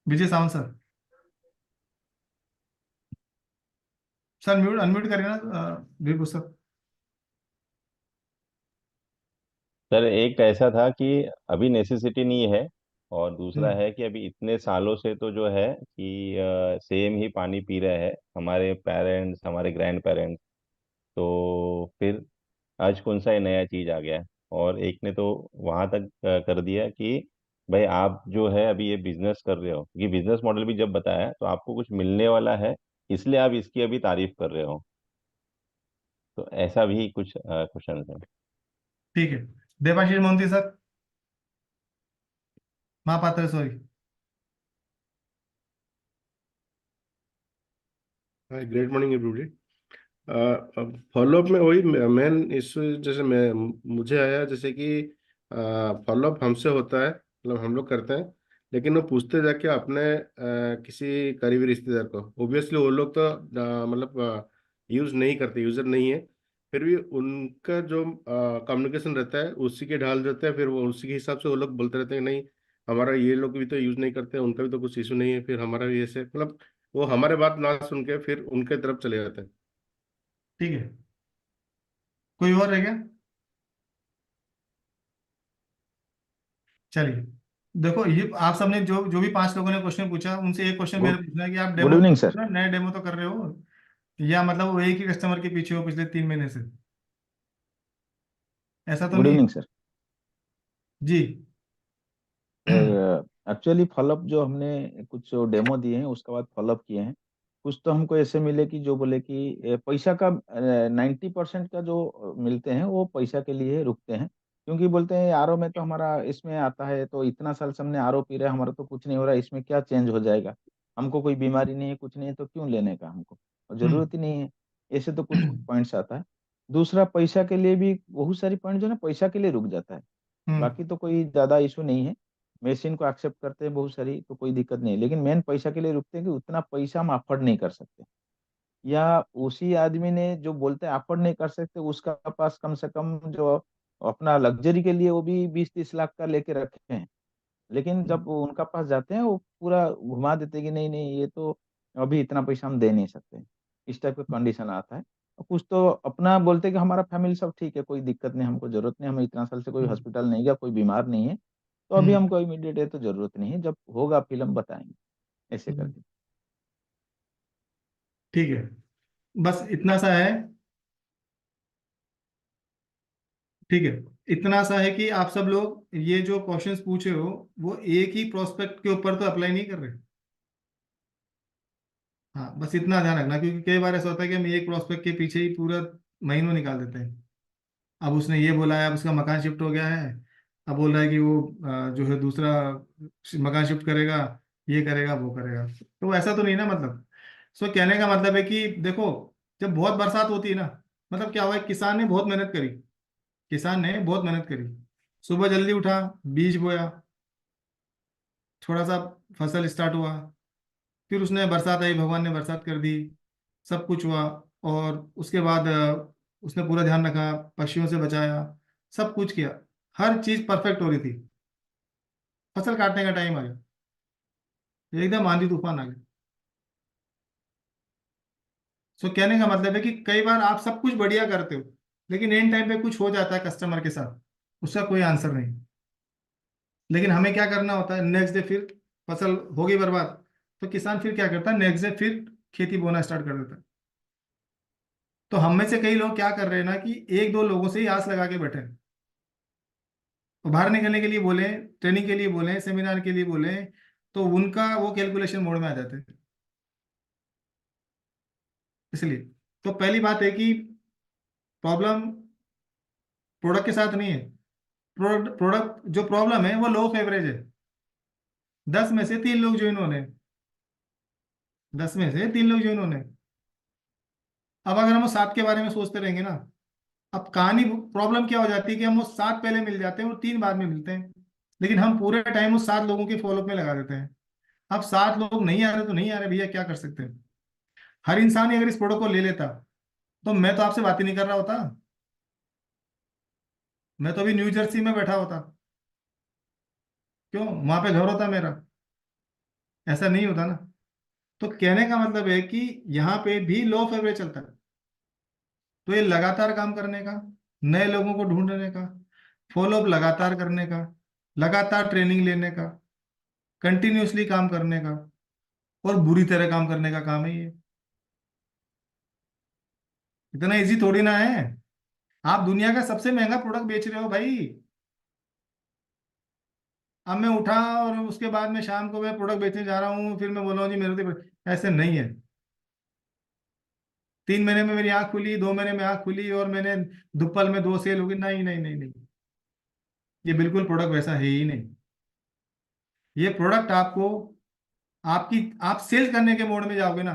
Vijay Sawant sir. Sir mute unmute करें ना, विभू सर। सर एक ऐसा था कि अभी नेसेसिटी नहीं है, और दूसरा हम्म। है कि अभी इतने सालों से तो जो है कि सेम ही पानी पी रहे हैं हमारे पेरेंट्स, हमारे ग्रैंड पेरेंट्स। तो फिर आज कौन सा ये नया चीज आ गया है? और एक ने तो वहां तक कर दिया कि भाई आप जो है अभी ये बिजनेस कर रहे हो, ये बिजनेस मॉडल भी जब बताया तो आपको कुछ मिलने वाला है, इसलिए आप इसकी अभी तारीफ कर रहे हो। तो ऐसा भी कुछ क्वेश्चन है। ठीक है। Debashish Mohanty sir, Mahapatra, sorry. Hi, great morning everybody. Follow up में वही मेन इशू जैसे मैं मुझे आया, जैसे कि फॉलोअप हमसे होता है, मतलब हम लोग करते हैं, लेकिन वो पूछते जाके अपने किसी करीबी रिश्तेदार को, ऑब्वियसली वो लोग तो मतलब यूज नहीं करते, यूजर नहीं है, फिर भी उनका जो कम्युनिकेशन रहता है उसी के ढाल रहता है, फिर वो उसी के हिसाब से वो लोग बोलते रहते हैं नहीं हमारा ये लोग भी तो यूज नहीं करते, उनका भी तो कुछ इशू नहीं है, फिर हमारा भी ऐसे, मतलब वो हमारे बात ना सुन के फिर उनके तरफ चले जाते हैं। ठीक है, कोई और रह गया? चलिए, देखो ये आप सबने जो जो भी 5 लोगों ने क्वेश्चन पूछा, उनसे एक क्वेश्चन मेरे गुड पूछना है कि आप गुड डेमो इवनिंग सर। नए डेमो तो कर रहे हो, या मतलब वो एक ही कस्टमर के पीछे हो पिछले 3 महीने से? ऐसा तो गुड नहीं है? Evening sir. जी। एक्चुअली फॉलोअप जो हमने कुछ डेमो दिए हैं उसके बाद फॉलोअप किए हैं, कुछ तो हमको ऐसे मिले कि जो बोले कि पैसा का 90% का जो मिलते हैं वो पैसा के लिए रुकते हैं, क्योंकि बोलते हैं आरओ में तो हमारा इसमें आता है, तो इतना साल से हमने आरओ पी रहे हैं, हमारा तो कुछ नहीं हो रहा, इसमें क्या चेंज हो जाएगा, हमको कोई बीमारी नहीं है, कुछ नहीं है, तो क्यों लेने का हमको, और हम्म। जरूरत ही नहीं है। ऐसे तो कुछ पॉइंट्स आता है। दूसरा, पैसा के लिए भी बहुत सारी पॉइंट जो है ना पैसा के लिए रुक जाता है, हम्म। बाकी तो कोई ज्यादा इशू नहीं है। मशीन को एक्सेप्ट करते हैं बहुत सारी, तो कोई दिक्कत नहीं है, लेकिन मेन पैसा के लिए रुकते हैं कि उतना पैसा हम अफोर्ड नहीं कर सकते, या उसी आदमी ने जो बोलते हैं अफोर्ड नहीं कर सकते उसका पास कम से कम जो अपना लग्जरी के लिए वो भी 20-30 लाख का लेके रखे हैं, लेकिन जब वो उनका पास जाते हैं वो पूरा घुमा देते हैं कि नहीं नहीं ये तो अभी इतना पैसा हम दे नहीं सकते, इस टाइप का कंडीशन आता है। और कुछ तो अपना बोलते हैं कि हमारा फैमिली सब ठीक है, कोई दिक्कत नहीं, हमको जरूरत नहीं, हमें इतना साल से कोई हम्म। हॉस्पिटल नहीं गया, कोई बीमार नहीं है, तो अभी हम्म। हमको इमीडिएट है तो जरूरत नहीं है, जब होगा फिल्म बताएंगे, ऐसे हम्म। करके। ठीक है, बस इतना सा है। ठीक है, इतना सा है कि आप सब लोग ये जो क्वेश्चंस पूछे हो वो एक ही प्रोस्पेक्ट के ऊपर तो अप्लाई नहीं कर रहे। हाँ, बस इतना ध्यान रखना, क्योंकि कई बार ऐसा होता है कि हम एक प्रोस्पेक्ट के पीछे ही पूरा महीनों निकाल देते हैं। अब उसने ये बोला है, अब उसका मकान शिफ्ट हो गया है, अब बोल रहा है कि वो जो है दूसरा मकान शिफ्ट करेगा, ये करेगा वो करेगा, तो ऐसा तो नहीं ना मतलब। सो कहने का मतलब है कि देखो, जब बहुत बरसात होती है ना, मतलब क्या हुआ है, किसान ने बहुत मेहनत करी, किसान ने बहुत मेहनत करी, सुबह जल्दी उठा, बीज बोया, थोड़ा सा फसल स्टार्ट हुआ, फिर उसने बरसात आई, भगवान ने बरसात कर दी, सब कुछ हुआ, और उसके बाद उसने पूरा ध्यान रखा, पक्षियों से बचाया, सब कुछ किया, हर चीज परफेक्ट हो रही थी, फसल काटने का टाइम आ गया, एकदम आंधी तूफान आ गया। सो कहने का मतलब है कि कई बार आप सब कुछ बढ़िया करते हो, लेकिन एंड टाइम पे कुछ हो जाता है कस्टमर के साथ, उसका कोई आंसर नहीं। लेकिन हमें क्या करना होता है, नेक्स्ट डे फिर फसल हो गई बर्बाद, तो किसान फिर क्या करता है, नेक्स्ट डे फिर खेती बोना स्टार्ट कर देता है। तो हम में से कई लोग क्या कर रहे हैं ना, कि एक दो लोगों से ही आस लगा के बैठे हैं। तो बाहर निकलने के लिए बोले, ट्रेनिंग के लिए बोले, सेमिनार के लिए बोले, तो उनका वो कैलकुलेशन मोड में आ जाते हैं। इसलिए तो पहली बात है कि प्रॉब्लम प्रोडक्ट के साथ नहीं है, प्रोडक्ट प्रोडक्ट जो प्रॉब्लम है वो लो एवरेज है। 10 में से 3 लोग ज्वाइन होने, 10 में से 3 लोग ज्वाइन होने। अब अगर हम वो 7 के बारे में सोचते रहेंगे ना, अब कहानी प्रॉब्लम क्या हो जाती है कि हम वो 7 पहले मिल जाते हैं और 3 बाद में मिलते हैं, लेकिन हम पूरे टाइम उस 7 लोगों के फॉलोअप में लगा देते हैं। अब 7 लोग नहीं आ रहे तो नहीं आ रहे भैया, क्या कर सकते हैं। हर इंसान ही अगर इस प्रोडक्ट को ले लेता, तो मैं तो आपसे बात ही नहीं कर रहा होता, मैं तो अभी न्यू जर्सी में बैठा होता। क्यों, वहां पे घर होता मेरा, ऐसा नहीं होता ना। तो कहने का मतलब है कि यहाँ पे भी लो ऑफ एवरेज चलता है। तो ये लगातार काम करने का, नए लोगों को ढूंढने का, फॉलोअप लगातार करने का, लगातार ट्रेनिंग लेने का, कंटिन्यूअसली काम करने का, और बुरी तरह काम करने का काम है ये। इतना इजी थोड़ी ना है। आप दुनिया का सबसे महंगा प्रोडक्ट बेच रहे हो भाई, अब मैं उठा और उसके बाद में शाम को मैं प्रोडक्ट बेचने जा रहा हूँ, फिर मैं बोल रहा हूँ जी मेरे तो, ऐसे नहीं है। 3 महीने में मेरी आंख खुली, 2 महीने में आंख खुली, और मैंने दुप्पल में 2 सेल होगी, नहीं नहीं नहीं नहीं, ये बिल्कुल प्रोडक्ट वैसा है ही नहीं। ये प्रोडक्ट आपको, आपकी आप सेल करने के मोड में जाओगे ना,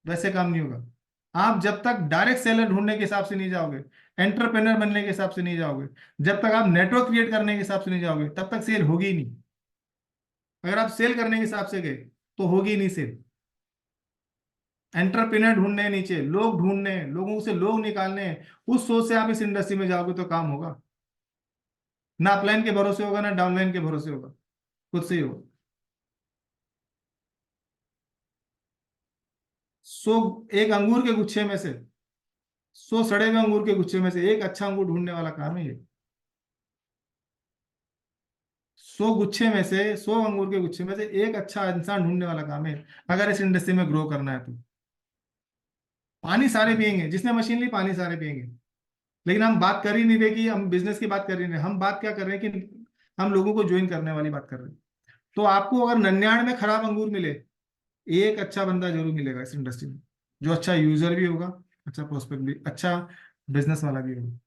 वैसे काम नहीं होगा। आप जब तक डायरेक्ट सेलर ढूंढने के हिसाब से नहीं जाओगे, एंटरप्रेन्योर बनने के हिसाब से नहीं जाओगे, जब तक आप नेटवर्क क्रिएट करने के हिसाब से नहीं जाओगे, तब तक सेल होगी ही नहीं। अगर आप सेल करने के हिसाब से गए तो होगी ही नहीं सेल। एंटरप्रेन्योर ढूंढने हैं, नीचे लोग ढूंढने हैं, लोगों से लोग निकालने हैं, उस सोच से आप इस इंडस्ट्री में जाओगे तो काम होगा। ना अपलाइन के भरोसे होगा, ना डाउनलाइन के भरोसे होगा, खुद से ही होगा। एक अंगूर के गुच्छे में से 100 सड़े हुए अंगूर के गुच्छे में से एक अच्छा अंगूर ढूंढने वाला काम है ये। 100 गुच्छे में से 100 अंगूर के गुच्छे में से एक अच्छा इंसान ढूंढने वाला काम है, अगर इस इंडस्ट्री में ग्रो करना है तो। पानी सारे पियेंगे, जिसने मशीन ली पानी सारे पियेंगे, लेकिन हम बात कर ही नहीं रहे कि हम बिजनेस की बात कर ही नहीं, हम बात क्या कर रहे हैं कि हम लोगों को ज्वाइन करने वाली बात कर रहे हैं। तो आपको अगर 99 में खराब अंगूर मिले, एक अच्छा बंदा जरूर मिलेगा इस इंडस्ट्री में, जो अच्छा यूजर भी होगा, अच्छा प्रोस्पेक्ट भी, अच्छा बिजनेस वाला भी होगा।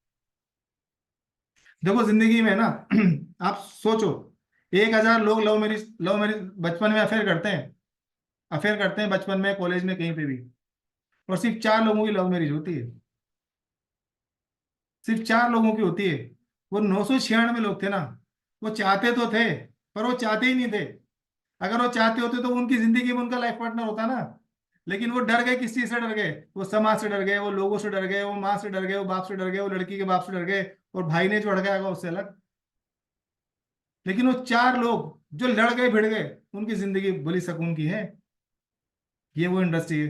देखो जिंदगी में ना आप सोचो, 1000 लोग लव मैरिज बचपन में अफेयर करते हैं बचपन में, कॉलेज में, कहीं पे भी, और सिर्फ 4 लोगों की लव मैरिज होती है, सिर्फ 4 लोगों की होती है। वो 996 लोग थे ना, वो चाहते तो थे पर वो चाहते ही नहीं थे। अगर वो चाहते होते तो उनकी जिंदगी में उनका लाइफ पार्टनर होता ना, लेकिन वो डर गए। किस चीज से डर गए? वो समाज से डर गए, वो लोगों से डर गए, वो माँ से डर गए, वो बाप से डर गए, वो लड़की के बाप से डर गए, और भाई ने जो अड़काएगा उससे अलग। लेकिन वो 4 लोग जो लड़ गए भिड़ गए, उनकी जिंदगी बड़ी सुकून की है। ये वो इंडस्ट्री है।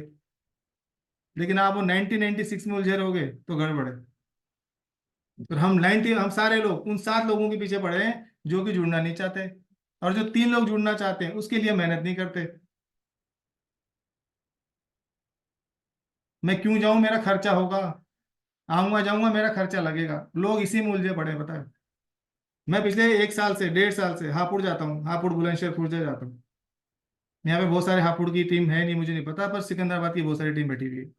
लेकिन आप वो 1996 में उलझे रहोगे तो गड़बड़ है। और हम सारे लोग उन 7 लोगों के पीछे पड़े हैं जो कि जुड़ना नहीं चाहते, और जो 3 लोग जुड़ना चाहते हैं उसके लिए मेहनत नहीं करते। मैं क्यों जाऊं, मेरा खर्चा होगा, आऊंगा जाऊंगा मेरा खर्चा लगेगा, लोग इसी में उलझे पड़े हैं, पता है। मैं पिछले 1 साल से 1.5 साल से हापुड़ जाता हूँ, हापुड़ बुलंदशहर खुर्जा जाता हूँ। यहाँ पे बहुत सारे हापुड़ की टीम है, नहीं मुझे नहीं पता, पर सिकंदराबाद की बहुत सारी टीम बैठी हुई है।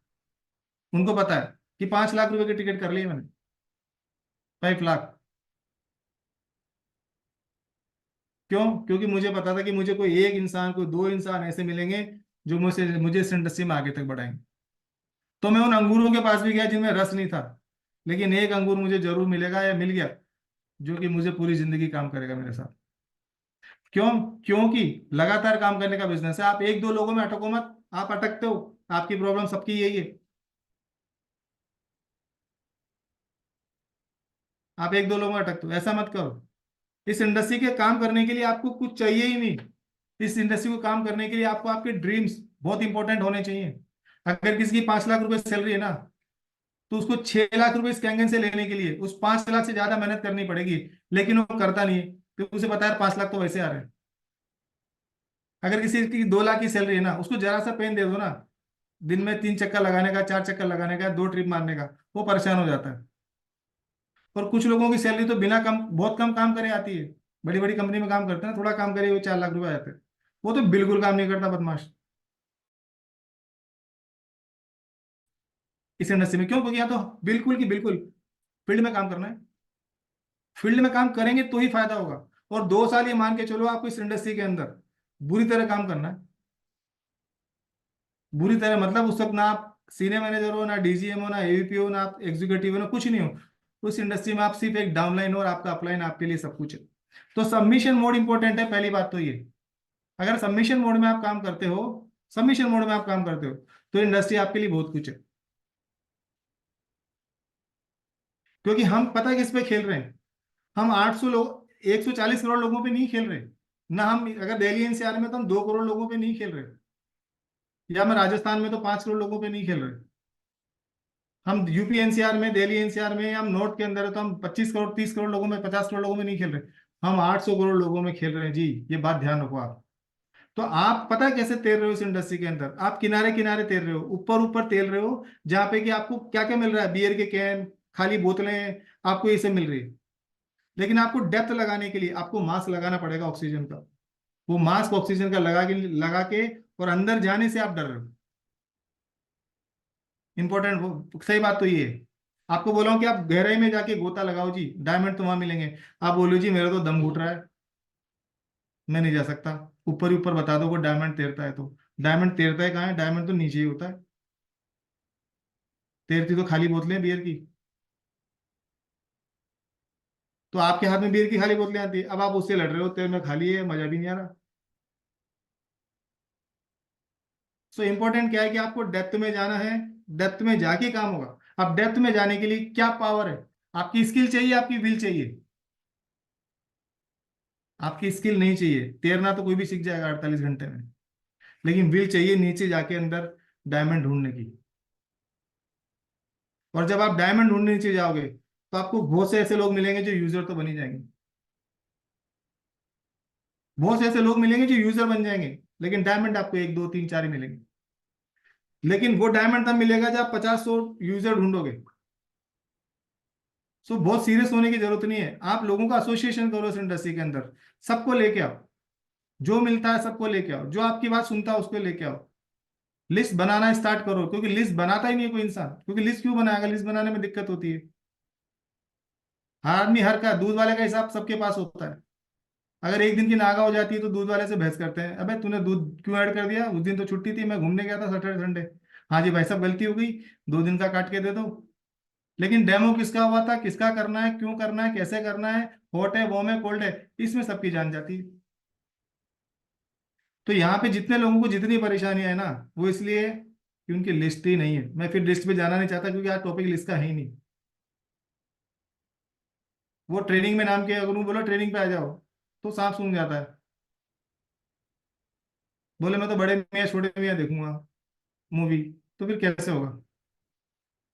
उनको पता है कि 5 लाख रुपए की टिकट कर ली है मैंने, 5 लाख। क्यों? क्योंकि मुझे पता था कि मुझे कोई एक इंसान, कोई 2 इंसान ऐसे मिलेंगे जो मुझे इस इंडस्ट्री में आगे तक बढ़ाएंगे। तो मैं उन अंगूरों के पास भी गया जिनमें रस नहीं था, लेकिन एक अंगूर मुझे जरूर मिलेगा या मिल गया जो कि मुझे पूरी जिंदगी काम करेगा मेरे साथ। क्यों? क्योंकि लगातार काम करने का बिजनेस है। आप 1-2 लोगों में अटको मत, आप अटकते हो, आपकी प्रॉब्लम सबकी यही है। आप 1-2 लोगों में अटकते हो, ऐसा मत करो। इस इंडस्ट्री के काम करने के लिए आपको कुछ चाहिए ही नहीं। इस इंडस्ट्री को काम करने के लिए आपको आपके ड्रीम्स बहुत इंपॉर्टेंट होने चाहिए। अगर किसी की 5 लाख रुपए सैलरी है ना, तो उसको 6 लाख रुपए इस कैंगन से लेने के लिए उस 5 लाख से ज्यादा मेहनत करनी पड़ेगी, लेकिन वो करता नहीं है क्योंकि उसे पता है 5 लाख तो वैसे आ रहे हैं। अगर किसी की 2 लाख की सैलरी है ना, उसको जरा सा पेन दे दो ना, दिन में 3 चक्कर लगाने का, 4 चक्कर लगाने का, 2 ट्रिप मारने का, वो परेशान हो जाता है। और कुछ लोगों की सैलरी तो बिना कम, बहुत कम काम करे आती है। बड़ी बड़ी कंपनी में काम करते हैं, थोड़ा काम करे वो 4 लाख रुपए आ जाते हैं। वो तो बिल्कुल काम नहीं करता बदमाश इस इंडस्ट्री में। क्यों? क्योंकि यहाँ तो बिल्कुल की बिल्कुल फील्ड में काम करना है। फील्ड में काम करेंगे तो ही फायदा होगा। और 2 साल ये मान के चलो आपको इस इंडस्ट्री के अंदर बुरी तरह काम करना है। बुरी तरह मतलब उस वक्त ना आप सीनियर मैनेजर हो, ना डीजीएम हो, ना एवीपी हो, ना आप एग्जीक्यूटिव हो, ना कुछ नहीं हो। उस इंडस्ट्री में आप सिर्फ एक डाउनलाइन हो और आपका अपलाइन आपके लिए सब कुछ है। तो सबमिशन मोड इंपॉर्टेंट है, पहली बात तो ये। अगर सबमिशन मोड में आप काम करते हो, सबमिशन मोड में आप काम करते हो, तो इंडस्ट्री आपके लिए बहुत कुछ है। क्योंकि हम पता है किस पे खेल रहे हैं, हम 800 लोग, 140 करोड़ लोगों पे नहीं खेल रहे ना। हम अगर दिल्ली एनसीआर में तो हम 2 करोड़ लोगों पे नहीं खेल रहे, या मैं राजस्थान में तो 5 करोड़ लोगों पे नहीं खेल रहे। हम यूपी एनसीआर में, दिल्ली एनसीआर में, हम नॉर्थ के अंदर है तो हम 25 करोड़, 30 करोड़ लोगों में, 50 करोड़ लोगों में नहीं खेल रहे। हम 800 करोड़ लोगों में खेल रहे हैं जी, ये बात ध्यान रखो आप। तो आप पता है कैसे तैर रहे हो इस इंडस्ट्री के अंदर? आप किनारे किनारे तैर रहे हो, ऊपर ऊपर तैर रहे हो, जहां पे कि आपको क्या क्या मिल रहा है, बियर के कैन, खाली बोतलें, आपको ये सब मिल रही है। लेकिन आपको डेप्थ लगाने के लिए आपको मास्क लगाना पड़ेगा ऑक्सीजन का। वो मास्क ऑक्सीजन का लगा के और अंदर जाने से आप डर रहे हो। इंपॉर्टेंट सही बात तो ये है। आपको बोला हूं कि आप गहराई में जाके गोता लगाओ जी, डायमंड तो वहां मिलेंगे। आप बोलो जी मेरा तो दम घुट रहा है, मैं नहीं जा सकता। ऊपर ही ऊपर बता दो को डायमंड तैरता है, तो डायमंड तैरता है कहाँ है? डायमंड तो नीचे ही होता है। तैरती तो खाली बोतलें बियर की। तो आपके हाथ में बियर की खाली बोतलें आती है, अब आप उससे लड़ रहे हो, तेल में खाली है, मजा भी नहीं आ रहा। सो इम्पोर्टेंट क्या है कि आपको डेप्थ में जाना है, डेप्थ में जाके काम होगा। अब डेप्थ में जाने के लिए क्या पावर है? आपकी स्किल चाहिए, आपकी विल चाहिए। आपकी स्किल नहीं चाहिए, तैरना तो कोई भी सीख जाएगा 48 घंटे में, लेकिन विल चाहिए नीचे जाके अंदर डायमंड ढूंढने की। और जब आप डायमंड ढूंढने नीचे जाओगे तो आपको बहुत से ऐसे लोग मिलेंगे जो यूजर तो बन ही जाएंगे, बहुत से ऐसे लोग मिलेंगे जो यूजर बन जाएंगे, लेकिन डायमंड आपको 1 2 3 4 ही मिलेंगे। लेकिन वो डायमंड तब मिलेगा जब आप 50 100 यूजर ढूंढोगे। सो बहुत सीरियस होने की जरूरत नहीं है, आप लोगों का एसोसिएशन करो इस इंडस्ट्री के अंदर, सबको लेके आओ, जो मिलता है सबको लेके आओ, जो आपकी बात सुनता है उसको लेके आओ। लिस्ट बनाना स्टार्ट करो, क्योंकि लिस्ट बनाता ही नहीं है कोई इंसान। क्योंकि लिस्ट क्यों बनाएगा? लिस्ट बनाने में दिक्कत होती है। हर आदमी हर का दूध वाले का हिसाब सबके पास होता है। अगर एक दिन की नागा हो जाती है तो दूध वाले से बहस करते हैं, अबे तूने दूध क्यों ऐड कर दिया, उस दिन तो छुट्टी थी, मैं घूमने गया था सैटरडे संडे। हाँ जी भाई साहब, गलती हो गई, 2 दिन का काट के दे दो। लेकिन डेमो किसका हुआ था, किसका करना है, क्यों करना है, कैसे करना है, हॉट है, वॉर्म है, कोल्ड है, इसमें सबकी जान जाती है। तो यहाँ पे जितने लोगों को जितनी परेशानियां है ना, वो इसलिए कि उनकी लिस्ट ही नहीं है। मैं फिर लिस्ट पे जाना नहीं चाहता, क्योंकि आज टॉपिक लिस्ट का है ही नहीं। वो ट्रेनिंग में नाम के अगर वो बोलो ट्रेनिंग पे आ जाओ तो सांप सूंघ जाता है, बोले मैं तो बड़े मियाँ छोटे मियाँ देखूंगा मूवी, तो फिर कैसे होगा?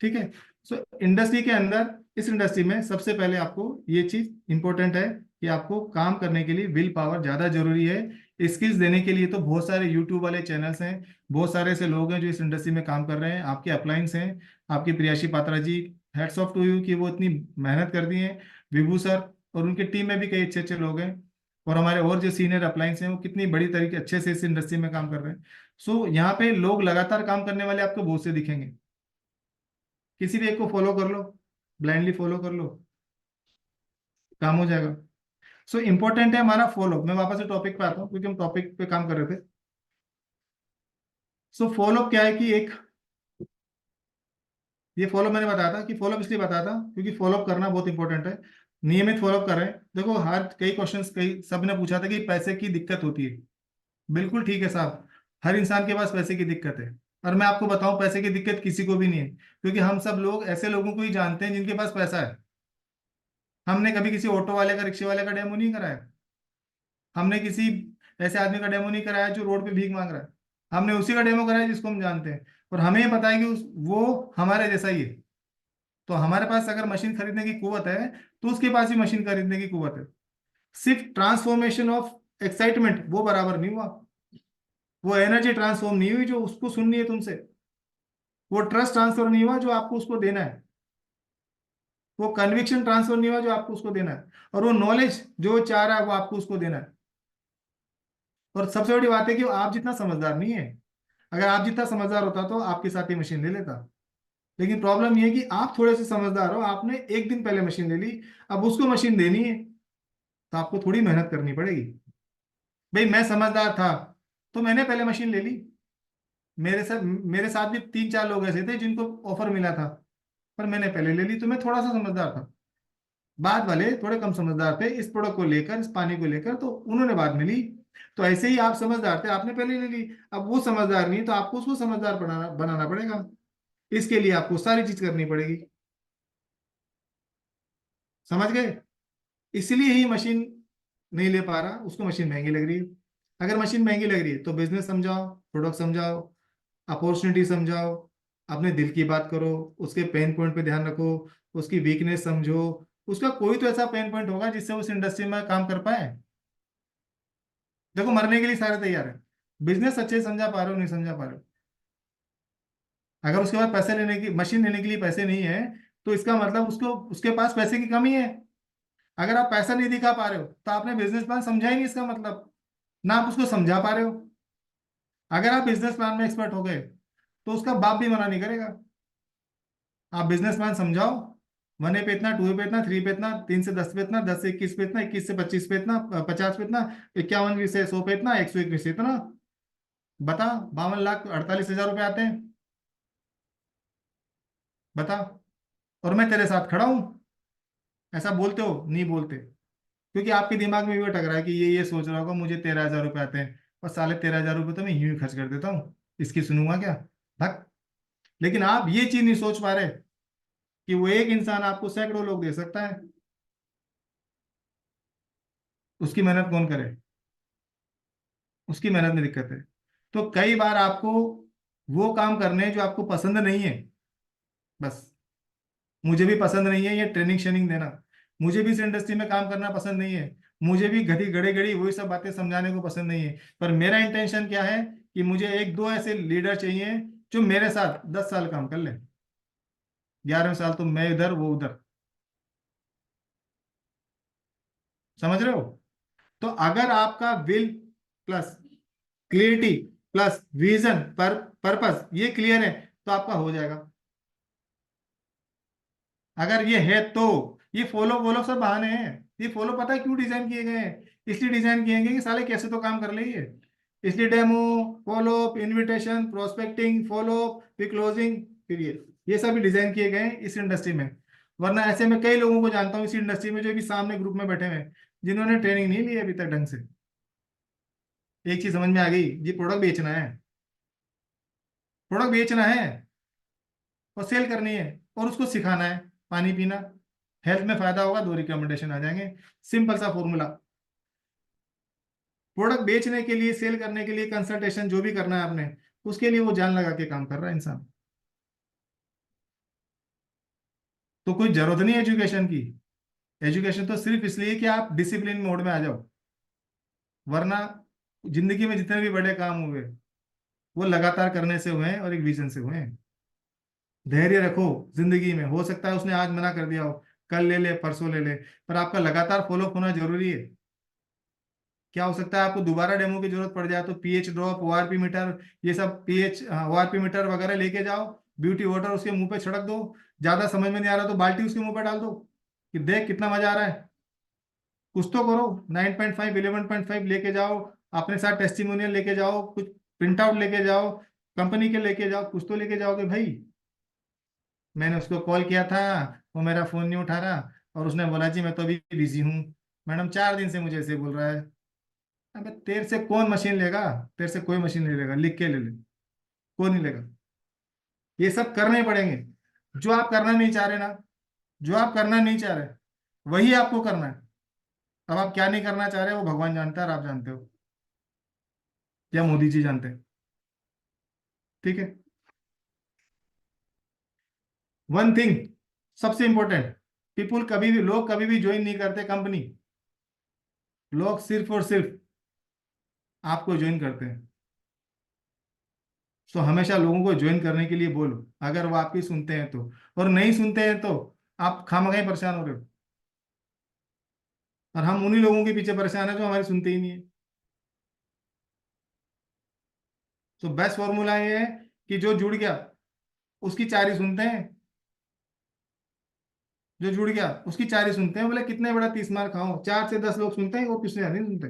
ठीक है। सो इंडस्ट्री के अंदर, इस इंडस्ट्री में सबसे पहले आपको ये चीज इंपॉर्टेंट है कि आपको काम करने के लिए विल पावर ज्यादा जरूरी है। स्किल्स देने के लिए तो बहुत सारे यूट्यूब वाले चैनल्स हैं, बहुत सारे ऐसे लोग हैं जो इस इंडस्ट्री में काम कर रहे हैं। आपके अपलाइंस हैं, आपकी प्रियाशी पात्रा जी, हेड्स ऑफ टू यू कि वो इतनी मेहनत कर दी है। विभू सर और उनकी टीम में भी कई अच्छे अच्छे लोग हैं। और हमारे और जो सीनियर अपलाइंस हैं वो कितनी बड़ी तरीके अच्छे से इस इंडस्ट्री में काम कर रहे हैं। सो यहाँ पे लोग लगातार काम करने वाले आपको बहुत से दिखेंगे, किसी भी एक को फॉलो कर लो, ब्लाइंडली फॉलो कर लो, काम हो जाएगा। सो इंपॉर्टेंट है हमारा फॉलो। मैं वापस से टॉपिक पे आता हूँ, क्योंकि हम टॉपिक पे काम कर रहे थे। सो फॉलो क्या है कि एक, ये फॉलो मैंने बताया था कि फॉलो इसलिए बताया था क्योंकि फॉलो करना बहुत इंपॉर्टेंट है। नियमित फॉलो कर रहे हैं। देखो हर कई क्वेश्चंस कई सब ने पूछा था कि पैसे की दिक्कत होती है। बिल्कुल ठीक है साहब, हर इंसान के पास पैसे की दिक्कत है। और मैं आपको बताऊं, पैसे की दिक्कत किसी को भी नहीं है, क्योंकि हम सब लोग ऐसे लोगों को ही जानते हैं जिनके पास पैसा है। हमने कभी किसी ऑटो वाले का, रिक्शे वाले का डेमो नहीं कराया। हमने किसी ऐसे आदमी का डेमो नहीं कराया जो रोड पे भीख मांग रहा है। हमने उसी का डेमो कराया जिसको हम जानते हैं, और हमें पता है कि वो हमारे जैसा ही है। तो हमारे पास अगर मशीन खरीदने की कुवत है तो उसके पास भी मशीन खरीदने की कुवत है। सिर्फ ट्रांसफॉर्मेशन ऑफ एक्साइटमेंट वो बराबर नहीं हुआ, वो एनर्जी ट्रांसफॉर्म नहीं हुई जो उसको सुननी है तुमसे, वो ट्रस्ट ट्रांसफर नहीं हुआ जो आपको उसको देना है, वो कन्विक्शन ट्रांसफर नहीं हुआ जो आपको उसको देना है, और वो नॉलेज जो वो चाह रहा है वो आपको उसको देना है। और सबसे बड़ी बात है कि वो आप जितना समझदार नहीं है। अगर आप जितना समझदार होता तो आपके साथ ही मशीन ले लेता। लेकिन प्रॉब्लम ये है कि आप थोड़े से समझदार हो, आपने एक दिन पहले मशीन ले ली, अब उसको मशीन देनी है तो आपको थोड़ी मेहनत करनी पड़ेगी। भाई मैं समझदार था तो मैंने पहले मशीन ले ली। मेरे साथ भी 3 4 लोग ऐसे थे जिनको ऑफर मिला था, पर मैंने पहले ले ली, तो मैं थोड़ा सा समझदार था। बाद वाले थोड़े कम समझदार थे इस प्रोडक्ट को लेकर, इस पानी को लेकर, तो उन्होंने बाद में ली। तो ऐसे ही आप समझदार थे, आपने पहले ले ली। अब वो समझदार नहीं तो आपको उसको समझदार बनाना बनाना पड़ेगा। इसके लिए आपको सारी चीज करनी पड़ेगी। समझ गए? इसलिए ही मशीन नहीं ले पा रहा, उसको मशीन महंगी लग रही है। अगर मशीन महंगी लग रही है तो बिजनेस समझाओ, प्रोडक्ट समझाओ, अपॉर्चुनिटी समझाओ, अपने दिल की बात करो, उसके पेन पॉइंट पे ध्यान रखो, उसकी वीकनेस समझो। उसका कोई तो ऐसा पेन पॉइंट होगा जिससे उस इंडस्ट्री में काम कर पाए। देखो मरने के लिए सारे तैयार है, बिजनेस अच्छे से समझा पा रहे हो नहीं समझा पा रहे हो। अगर उसके पास पैसे लेने की, मशीन लेने के लिए पैसे नहीं है, तो इसका मतलब उसको उसके पास पैसे की कमी है। अगर आप पैसा नहीं दिखा पा रहे हो तो आपने बिजनेस प्लान समझा ही नहीं, इसका मतलब ना आप उसको समझा पा रहे हो। अगर आप बिजनेस प्लान में एक्सपर्ट हो गए तो उसका बाप भी मना नहीं करेगा। आप बिजनेस प्लान समझाओ, 1A पे इतना, 2A पे इतना, 3 पे इतना, 3 से 10 पे इतना, 10 से 21 पे इतना, 21 से 25 पे इतना, 50 पे इतना, 51 से 100 पे इतना, 101 से इतना, बता 52,48,000 रुपए आते हैं। बता, और मैं तेरे साथ खड़ा हूं। ऐसा बोलते हो? नहीं बोलते, क्योंकि आपके दिमाग में भी टक रहा है कि ये सोच रहा होगा मुझे 13,000 रुपये आते हैं और साले 13,000 रुपये तो मैं यूं ही खर्च कर देता हूँ, इसकी सुनूंगा क्या, भक। लेकिन आप ये चीज नहीं सोच पा रहे कि वो एक इंसान आपको सैकड़ों लोग दे सकता है, उसकी मेहनत कौन करे, उसकी मेहनत में दिक्कत है। तो कई बार आपको वो काम करने हैं जो आपको पसंद नहीं है। बस, मुझे भी पसंद नहीं है ये ट्रेनिंग शेनिंग देना, मुझे भी इस इंडस्ट्री में काम करना पसंद नहीं है, मुझे भी घड़ी घड़ी घड़ी वही सब बातें समझाने को पसंद नहीं है। पर मेरा इंटेंशन क्या है कि मुझे एक दो ऐसे लीडर चाहिए जो मेरे साथ 10 साल काम कर ले, 11वें साल तो मैं इधर वो उधर। समझ रहे हो? तो अगर आपका will plus clarity plus vision पर पर्पस ये क्लियर है तो आपका हो जाएगा। अगर ये है तो ये फॉलो वॉलो सब बहाने हैं। ये फॉलो पता है क्यों डिजाइन किए गए हैं? इसलिए डिजाइन किए गए कि साले कैसे तो काम कर ले ये, इसलिए demo, follow up, invitation, prospecting, follow up, फिर क्लोजिंग, फिर ये सब भी डिजाइन किए गए हैं इस इंडस्ट्री में। वरना ऐसे में कई लोगों को जानता हूँ इस इंडस्ट्री में जो भी सामने ग्रुप में बैठे हुए हैं जिन्होंने ट्रेनिंग नहीं ली अभी तक ढंग से। एक चीज समझ में आ गई, ये प्रोडक्ट बेचना है, प्रोडक्ट बेचना है और सेल करनी है और उसको सिखाना है पानी पीना, हेल्थ में फायदा होगा, 2 रिकमेंडेशन आ जाएंगे। सिंपल सा फॉर्मूला। प्रोडक्ट बेचने के लिए, सेल करने के लिए, कंसल्टेशन जो भी करना है आपने, उसके लिए वो जान लगा के काम कर रहा है इंसान। तो कोई जरूरत नहीं एजुकेशन की। एजुकेशन तो सिर्फ इसलिए कि आप डिसिप्लिन मोड में आ जाओ, वरना जिंदगी में जितने भी बड़े काम हुए वो लगातार करने से हुए हैं और एक विजन से हुए हैं। धैर्य रखो जिंदगी में, हो सकता है उसने आज मना कर दिया हो, कल ले ले, परसों ले ले, पर आपका लगातार फॉलो होना जरूरी है। क्या हो सकता है आपको दोबारा डेमो की जरूरत पड़ जाए तो पीएच ड्रॉप, ओआरपी मीटर, ये सब पीएच ओआरपी मीटर वगैरह लेके जाओ, ब्यूटी वाटर उसके मुंह पे छिड़क दो, ज्यादा समझ में नहीं आ रहा तो बाल्टी उसके मुंह पे डाल दो कि देख कितना मजा आ रहा है। कुछ तो करो, 9.5 11.5 लेके जाओ, अपने साथ टेस्टिमोनियल लेके जाओ, कुछ प्रिंट आउट लेके जाओ, कंपनी के लेके जाओ, कुछ तो लेके जाओगे भाई। मैंने उसको कॉल किया था, वो मेरा फोन नहीं उठा रहा और उसने बोला जी मैं तो अभी बिजी हूँ, मैडम 4 दिन से मुझे ऐसे बोल रहा है। अबे तेरे से कौन मशीन लेगा? तेरे से कोई मशीन नहीं लेगा, लिख के ले ले, कोई नहीं लेगा। ये सब करने पड़ेंगे जो आप करना नहीं चाह रहे ना, जो आप करना नहीं चाह रहे वही आपको करना है। अब आप क्या नहीं करना चाह रहे वो भगवान जानता है और आप जानते हो, या मोदी जी जानते हैं। ठीक है। वन थिंग सबसे इंपॉर्टेंट, लोग कभी भी ज्वाइन नहीं करते कंपनी, लोग सिर्फ और सिर्फ आपको ज्वाइन करते हैं। तो हमेशा लोगों को ज्वाइन करने के लिए बोलो, अगर वो आपकी सुनते हैं तो, और नहीं सुनते हैं तो आप खामखा ही परेशान हो रहे हो। और हम उन्हीं लोगों के पीछे परेशान है जो हमारी सुनते ही नहीं है। तो बेस्ट फॉर्मूला ये है कि जो जुड़ गया उसकी 4 ही सुनते हैं, जो जुड़ गया उसकी 4 ही सुनते हैं। बोले कितने बड़ा 30 मार खाओ, 4 से 10 लोग सुनते हैं, वो पिछले नहीं सुनते।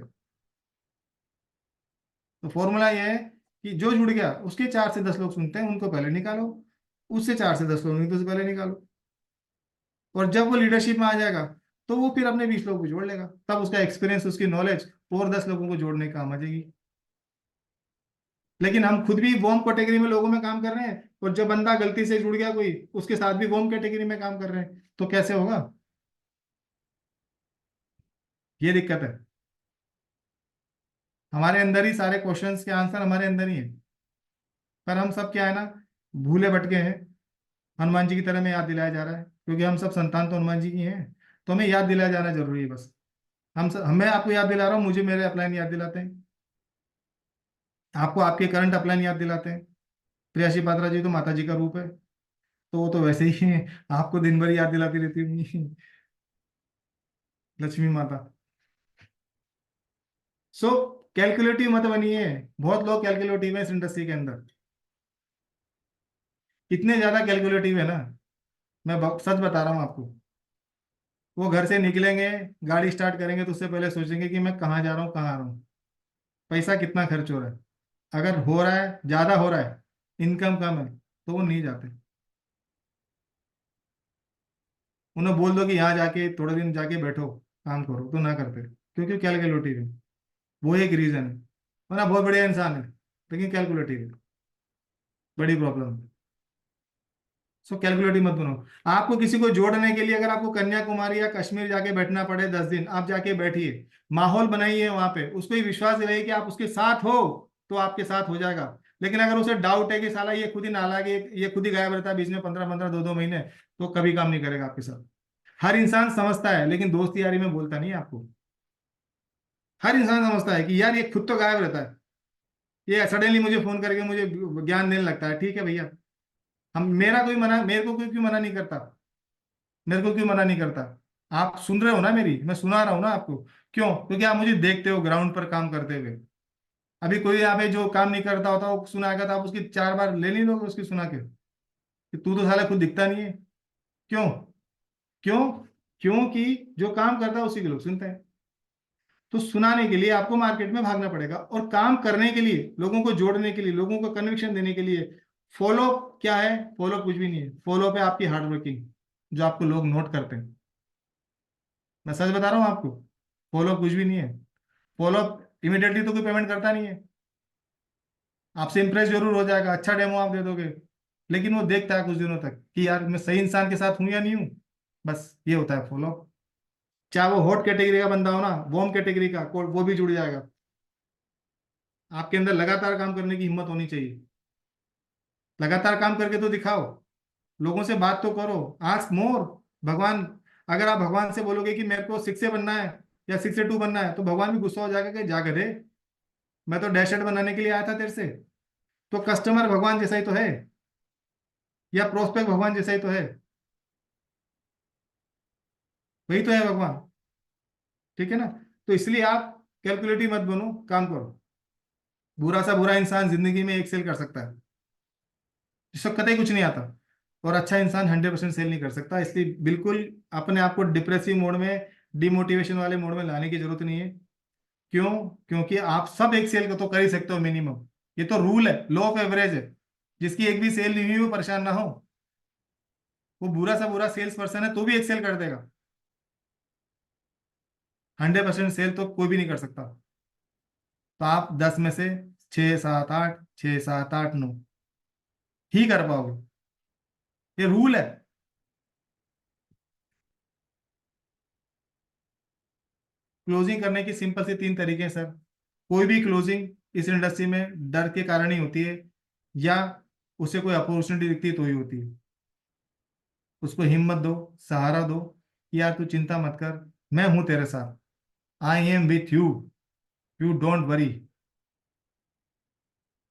तो फॉर्मूला ये है कि जो जुड़ गया उसके 4 से 10 लोग सुनते हैं, उनको पहले निकालो, उससे 4 से 10 लोग नहीं तो उससे पहले निकालो। और जब वो लीडरशिप में आ जाएगा तो वो फिर अपने 20 लोग को जोड़ लेगा, तब उसका एक्सपीरियंस, उसकी नॉलेज और 10 लोगों को जोड़ने का काम आ जाएगी। लेकिन हम खुद भी वॉर्म कैटेगरी में लोगों में काम कर रहे हैं और जब बंदा गलती से जुड़ गया कोई, उसके साथ भी वॉर्म कैटेगरी में काम कर रहे हैं, तो कैसे होगा? ये दिक्कत है। हमारे अंदर ही सारे क्वेश्चंस के आंसर हमारे अंदर ही है, पर हम सब क्या है ना, भूले भटके हैं। हनुमान जी की तरह में याद दिलाया जा रहा है, क्योंकि हम सब संतान तो हनुमान जी की हैं, तो हमें याद दिलाया जाना जरूरी है बस। मैं आपको याद दिला रहा हूँ, मुझे मेरे अपलाइन याद दिलाते हैं, आपको आपके करंट अपलाइन याद दिलाते हैं। प्रियाशी पात्रा जी तो माता जी का रूप है, तो वो तो वैसे ही है, आपको दिन भर याद दिलाती रहती होंगी लक्ष्मी माता। सो कैलकुलेटिव मत बनिए, बहुत लोग कैलकुलेटिव है इस इंडस्ट्री के अंदर, इतने ज्यादा कैलकुलेटिव है ना, मैं सच बता रहा हूँ आपको। वो घर से निकलेंगे, गाड़ी स्टार्ट करेंगे तो उससे पहले सोचेंगे कि मैं कहाँ जा रहा हूँ, कहाँ आ रहा हूँ, पैसा कितना खर्च हो रहा है। अगर हो रहा है, ज्यादा हो रहा है, इनकम कम है, तो वो नहीं जाते। उन्हें बोल दो कि यहाँ जाके थोड़े दिन जाके बैठो काम करो, तो ना करते, क्योंकि कैलकुलेटिव है। वो एक रीजन है, वरना बहुत बढ़िया इंसान है लेकिन कैलकुलेटिव है, बड़ी प्रॉब्लम है। सो कैलकुलेटिव मत बनो। आपको किसी को जोड़ने के लिए अगर आपको कन्याकुमारी या कश्मीर जाके बैठना पड़े 10 दिन, आप जाके बैठिए, माहौल बनाइए वहां पे, उसको ही विश्वास दिलाइए कि आप उसके साथ हो, तो आपके साथ हो जाएगा। लेकिन अगर उसे डाउट है कि साला ये खुद ही नालायक है, ये खुद ही गायब रहता है बीच में 15-15 2-2 महीने, तो कभी काम नहीं करेगा आपके साथ। हर इंसान समझता है, लेकिन दोस्ती यारी में बोलता नहीं है आपको। हर इंसान समझता है कि यार ये खुद तो गायब रहता है, ये सडनली मुझे फोन करके मुझे ज्ञान देने लगता है। ठीक है भैया, हम मेरा कोई मना, मेरे को कोई क्यों मना नहीं करता, मेरे को क्यों मना नहीं करता? आप सुन रहे हो ना मेरी, मैं सुना रहा हूँ ना आपको। क्यों? क्योंकि आप मुझे देखते हो ग्राउंड पर काम करते हुए। अभी कोई यहाँ पे जो काम नहीं करता होता वो सुनाएगा, तो आप उसकी 4 बार ले नहीं लोगे उसकी सुना के, कि तू तो साला खुद दिखता नहीं है। क्यों? क्यों? क्योंकि जो काम करता है उसी के लोग सुनते हैं। तो सुनाने के लिए आपको मार्केट में भागना पड़ेगा, और काम करने के लिए, लोगों को जोड़ने के लिए, लोगों को कन्विक्शन देने के लिए फॉलो क्या है? फॉलो कुछ भी नहीं है। फॉलो पे आपकी हार्ड वर्किंग, जो आपको लोग नोट करते हैं। मैं सच बता रहा हूँ आपको, फॉलो कुछ भी नहीं है। फॉलो इमिडिएटली तो कोई पेमेंट करता नहीं है, आपसे इंप्रेस जरूर हो जाएगा, अच्छा डेमो आप दे दोगे, लेकिन वो देखता है कुछ दिनों तक कि यार मैं सही इंसान के साथ हूं या नहीं हूं। बस ये होता है फॉलो। चाहे वो हॉट कैटेगरी का बंदा हो ना, वार्म कैटेगरी का, वो भी जुड़ जाएगा। आपके अंदर लगातार काम करने की हिम्मत होनी चाहिए। लगातार काम करके तो दिखाओ, लोगों से बात तो करो, आस्क मोर। भगवान, अगर आप भगवान से बोलोगे कि मेरे को 6 से बनना है या 6 से 2 बनना है, तो भगवान भी गुस्सा हो जाएगा कि जा गधे, मैं तो डैशर्ट बनाने के लिए आया था तेरे से। तो कस्टमर भगवान जैसा ही तो है, या प्रोस्पेक्ट भगवान जैसा ही तो है, वही तो है भगवान। ठीक है ना? तो इसलिए आप कैलकुलेटिव मत बनो, काम करो। बुरा सा बुरा इंसान जिंदगी में एक्सेल कर सकता है, जिसको कतई कुछ नहीं आता, और अच्छा इंसान 100% सेल नहीं कर सकता। इसलिए बिल्कुल अपने आप को डिप्रेसिव मोड में, डिमोटिवेशन वाले मोड में लाने की जरूरत नहीं है। क्यों? क्योंकि आप सब एक सेल को तो कर ही सकते हो मिनिमम। ये तो रूल है, लॉ ऑफ एवरेज है। जिसकी एक भी सेल नहीं हुई वो परेशान ना हो, वो बुरा सा बुरा सेल्स पर्सन है तो भी एक सेल कर देगा। 100% सेल तो कोई भी नहीं कर सकता। तो आप 10 में से 6 7 8, 6 7 8 9 ही कर पाओगे, ये रूल है। क्लोजिंग करने की सिंपल सी 3 तरीके हैं सर। कोई भी क्लोजिंग इस इंडस्ट्री में डर के कारण ही होती है, या उसे कोई अपॉर्चुनिटी दिखती है तो ही होती है। उसको हिम्मत दो, सहारा दो कि यार तू चिंता मत कर, मैं हूं तेरे साथ, I am with you, you don't worry.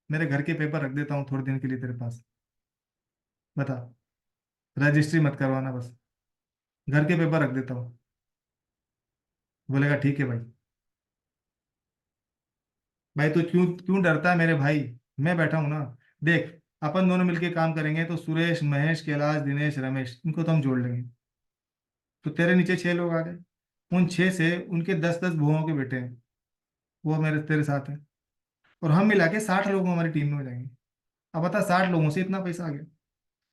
मेरे घर के पेपर रख देता हूँ थोड़े दिन के लिए तेरे पास, बता, रजिस्ट्री मत करवाना, बस घर के पेपर रख देता हूँ। बोलेगा ठीक है भाई। भाई तो क्यों क्यों डरता है मेरे भाई? मैं बैठा हूं ना। देख, अपन दोनों मिलके काम करेंगे तो सुरेश, महेश, कैलाश, दिनेश, रमेश, इनको तो हम जोड़ लेंगे। तो तेरे नीचे 6 लोग आ गए, उन 6 से उनके 10-10 बुआओं के बेटे हैं, वो मेरे तेरे साथ हैं, और हम मिला के 60 लोग हमारी टीम में हो जाएंगे। अब बता, 60 लोगों से इतना पैसा आ गया,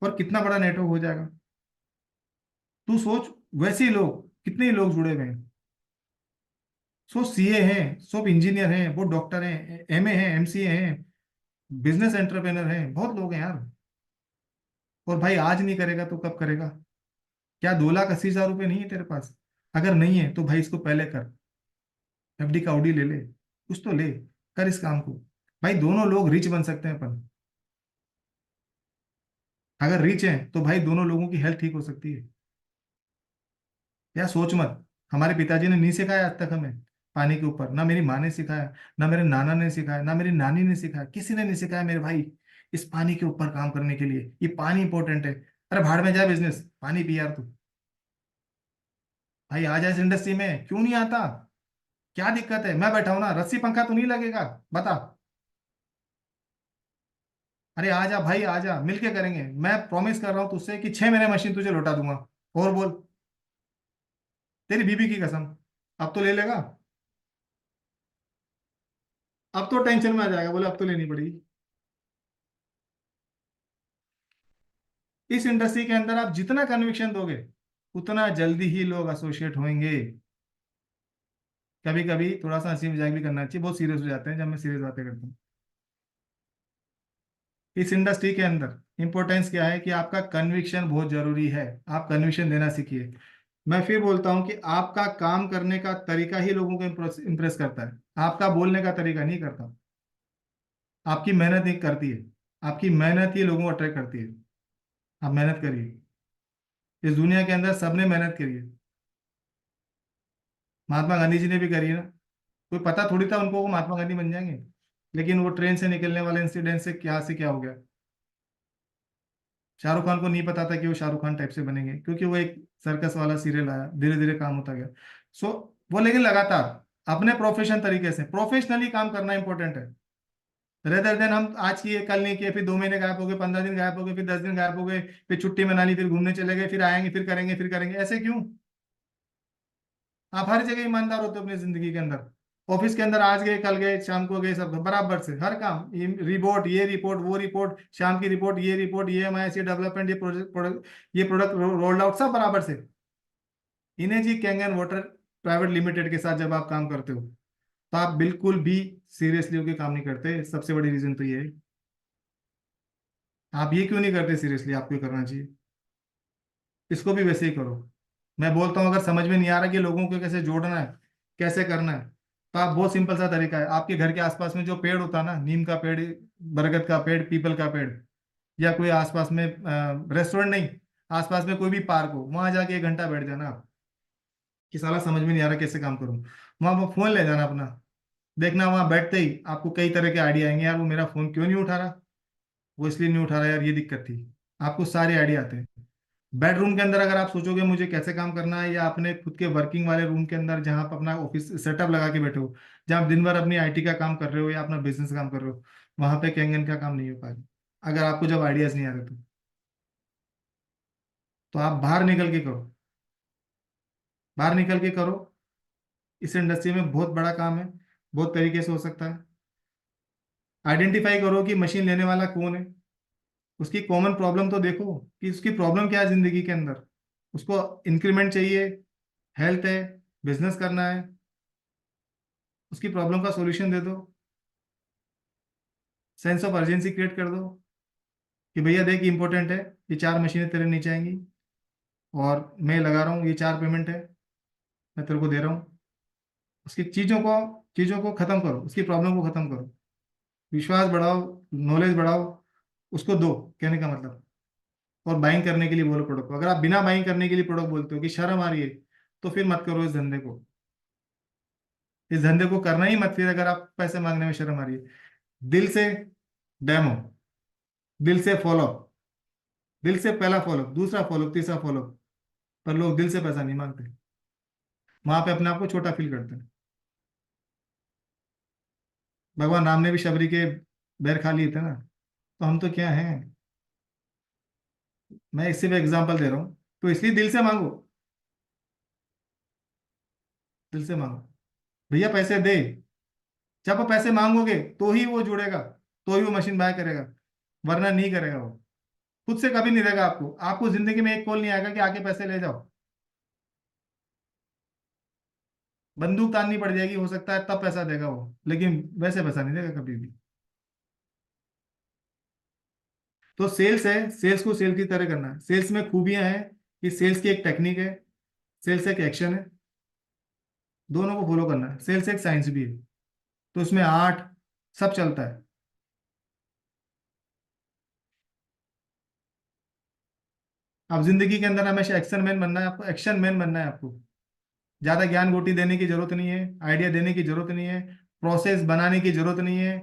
और कितना बड़ा नेटवर्क हो जाएगा। तू सोच, वैसे ही लोग, कितने ही लोग जुड़े हुए हैं। सो सीए हैं, सब इंजीनियर हैं, वो डॉक्टर हैं, एमए हैं, एमसीए हैं, बिजनेस एंटरप्रेनर हैं, बहुत लोग हैं यार। और भाई आज नहीं करेगा तो कब करेगा? क्या 2,80,000 रुपये नहीं है तेरे पास? अगर नहीं है तो भाई इसको पहले कर, एफडी का ऑडी ले ले, कुछ तो ले, कर इस काम को। भाई दोनों लोग रिच बन सकते हैं अपन। अगर रिच हैं तो भाई दोनों लोगों की हेल्थ ठीक हो सकती है। या सोच मत, हमारे पिताजी ने नहीं सिखाया आज तक हमें पानी के ऊपर, ना मेरी माँ ने सिखाया, ना मेरे नाना ने सिखाया, ना मेरी नानी ने सिखाया, किसी ने नहीं सिखाया मेरे भाई इस पानी के ऊपर काम करने के लिए। ये पानी इंपॉर्टेंट है। अरे भाड़ में जाए बिजनेस, पानी पी यार तू। भाई आ जाए इस इंडस्ट्री में, क्यों नहीं आता? क्या दिक्कत है? मैं बैठा हूं ना, रस्सी पंखा तो नहीं लगेगा, बता। अरे आ जा भाई, आ जा, मिलके करेंगे। मैं प्रॉमिस कर रहा हूँ तुझसे कि 6 महीने मशीन तुझे लौटा दूंगा। और बोल, तेरी बीबी की कसम। अब तो ले लेगा? अब तो टेंशन में आ जाएगा, बोले अब तो लेनी पड़ेगी। इस इंडस्ट्री के अंदर आप जितना कन्विक्शन दोगे, उतना जल्दी ही लोग एसोसिएट होंगे। कभी कभी थोड़ा सा हंसी मजाक भी करना चाहिए, बहुत सीरियस हो जाते हैं जब मैं सीरियस बातें करता हूँ। इस इंडस्ट्री के अंदर इंपॉर्टेंस क्या है कि आपका कन्विक्शन बहुत जरूरी है। आप कन्विक्शन देना सीखिए। मैं फिर बोलता हूँ कि आपका काम करने का तरीका ही लोगों को इम्प्रेस करता है, आपका बोलने का तरीका नहीं करता। आपकी मेहनत ही करती है, आपकी मेहनत ही लोगों को अट्रैक्ट करती है। आप मेहनत करिए। इस दुनिया के अंदर सबने मेहनत करी है। महात्मा गांधी जी ने भी करी है ना। कोई पता थोड़ी था उनको वो महात्मा गांधी बन जाएंगे, लेकिन वो ट्रेन से निकलने वाले इंसिडेंट से क्या हो गया। शाहरुख खान को नहीं पता था कि वो शाहरुख खान टाइप से बनेंगे, क्योंकि वो एक सर्कस वाला सीरियल आया, धीरे धीरे काम होता गया। सो वो लेकिन लगातार अपने प्रोफेशन तरीके से प्रोफेशनली काम करना इंपॉर्टेंट है। रेदर देन हम आज किए कल नहीं किए, फिर 2 महीने गायब हो गए, 15 दिन गायब हो गए, फिर 10 दिन गायब हो गए, फिर छुट्टी मना ली, फिर घूमने चले गए, फिर आएंगे, फिर करेंगे, ऐसे क्यों? आप हर जगह ईमानदार होते हो अपनी जिंदगी के अंदर। ऑफिस के अंदर आज गए कल गए शाम को गए, सब बराबर से हर काम, रिपोर्ट, ये रिपोर्ट वो रिपोर्ट, शाम की रिपोर्ट, ये रिपोर्ट, ये MIS डेवलपमेंट, ये प्रोजेक्ट ये प्रोडक्ट रोल्ड आउट, सब बराबर से। इनेजी कैंगन वाटर प्राइवेट लिमिटेड के साथ जब आप काम करते हो तो आप बिल्कुल भी सीरियसली होकर काम नहीं करते। सबसे बड़ी रीजन तो ये है। आप ये क्यों नहीं करते सीरियसली? आपको ये करना चाहिए। इसको भी वैसे ही करो। मैं बोलता हूँ अगर समझ में नहीं आ रहा कि लोगों को कैसे जोड़ना है, कैसे करना है, तो आप बहुत सिंपल सा तरीका है। आपके घर के आसपास में जो पेड़ होता है ना, नीम का पेड़, बरगद का पेड़, पीपल का पेड़, या कोई आसपास में रेस्टोरेंट नहीं, आसपास में कोई भी पार्क हो, वहां जाके 1 घंटा बैठ जाना आप। कि साला समझ में नहीं आ रहा कैसे काम करूँ, वहां पर फोन ले जाना अपना। देखना वहां बैठते ही आपको कई तरह के आइडिया आएंगे। यार वो मेरा फोन क्यों नहीं उठा रहा, वो इसलिए नहीं उठा रहा यार, ये दिक्कत थी। आपको सारे आइडिया आते हैं। बेडरूम के अंदर अगर आप सोचोगे मुझे कैसे काम करना है, या अपने खुद के वर्किंग वाले रूम के अंदर जहां आप अपना ऑफिस सेटअप लगा के बैठे हो, जहां आप दिन भर अपनी IT का काम कर रहे हो या अपना बिजनेस काम कर रहे हो, वहां पे कैंगन का काम नहीं हो पाएगा अगर आपको जब आइडियाज नहीं आ रहे तो आप बाहर निकल के करो। बाहर निकल के करो। इस इंडस्ट्री में बहुत बड़ा काम है, बहुत तरीके से हो सकता है। आइडेंटिफाई करो कि मशीन लेने वाला कौन है, उसकी कॉमन प्रॉब्लम तो देखो कि उसकी प्रॉब्लम क्या है जिंदगी के अंदर। उसको इंक्रीमेंट चाहिए, हेल्थ है, बिजनेस करना है, उसकी प्रॉब्लम का सॉल्यूशन दे दो। सेंस ऑफ अर्जेंसी क्रिएट कर दो कि भैया देख इंपॉर्टेंट है, ये 4 मशीनें तेरे नीचे आएंगी और मैं लगा रहा हूँ, ये 4 पेमेंट है, मैं तेरे को दे रहा हूँ। उसकी चीज़ों को ख़त्म करो, उसकी प्रॉब्लम को ख़त्म करो। विश्वास बढ़ाओ, नॉलेज बढ़ाओ, उसको दो, कहने का मतलब। और बाइंग करने के लिए बोलो प्रोडक्ट को। अगर आप बिना बाइंग करने के लिए प्रोडक्ट बोलते हो कि शर्म आ रही है, तो फिर मत करो इस धंधे को। इस धंधे को करना ही मत फिर, अगर आप पैसे मांगने में शर्म आ रही है। दिल से डेमो, दिल से फॉलो, दिल से पहला फॉलो, दूसरा फॉलो, तीसरा फॉलो, पर लोग दिल से पैसा नहीं मांगते। वहां पे अपने आप को छोटा फील करते हैं। भगवान राम ने भी शबरी के बैर खा लिए थे ना, तो हम तो क्या हैं। मैं इससे भी एग्जांपल दे रहा हूँ, तो इसलिए दिल से मांगो, दिल से मांगो। भैया पैसे दे। जब वो पैसे मांगोगे तो ही वो जुड़ेगा, तो ही वो मशीन बाय करेगा, वरना नहीं करेगा वो। खुद से कभी नहीं देगा आपको। आपको जिंदगी में एक कॉल नहीं आएगा कि आके पैसे ले जाओ। बंदूक ताननी पड़ जाएगी हो सकता है, तब पैसा देगा वो, लेकिन वैसे पैसा नहीं देगा कभी भी। तो सेल्स है, सेल्स को सेल्स की तरह करना है। सेल्स में खूबियां हैं कि सेल्स की एक टेक्निक है, सेल्स एक एक्शन है, दोनों को फॉलो करना है। सेल्स एक साइंस भी है, तो उसमें आर्ट सब चलता है। अब जिंदगी के अंदर हमेशा एक्शन मैन बनना है आपको, एक्शन मैन बनना है आपको। ज्यादा ज्ञान गोटी देने की जरूरत नहीं है, आइडिया देने की जरूरत नहीं है, प्रोसेस बनाने की जरूरत नहीं है।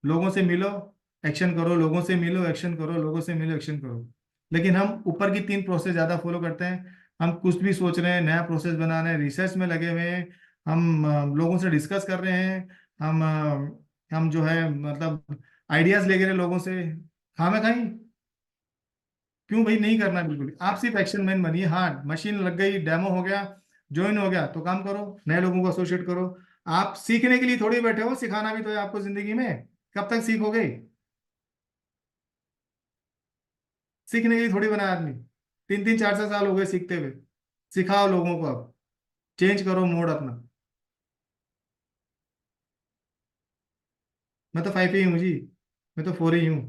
लोगों से मिलो, एक्शन करो, लोगों से मिलो, एक्शन करो, लोगों से मिलो, एक्शन करो। लेकिन हम ऊपर की 3 प्रोसेस ज्यादा फॉलो करते हैं। हम कुछ भी सोच रहे हैं, नया प्रोसेस बना रहे हैं, रिसर्च में लगे हुए हैं, हम लोगों से डिस्कस कर रहे हैं, हम जो है मतलब आइडियाज ले रहे लोगों से। हाँ मैं कहीं क्यों भाई नहीं करना, बिल्कुल भी। आप सिर्फ एक्शन मैन बनिए। हाँ मशीन लग गई, डेमो हो गया, ज्वाइन हो गया, तो काम करो, नए लोगों को एसोसिएट करो। आप सीखने के लिए थोड़ी बैठे हो, सिखाना भी तो है आपको जिंदगी में। कब तक सीखोगे? सीखने के लिए थोड़ी बना आदमी। 3-3 4-4 साल हो गए सीखते हुए। सिखाओ लोगों को, अब चेंज करो मोड अपना। मैं तो 5 ही हूँ जी, मैं तो 4 ही हूँ।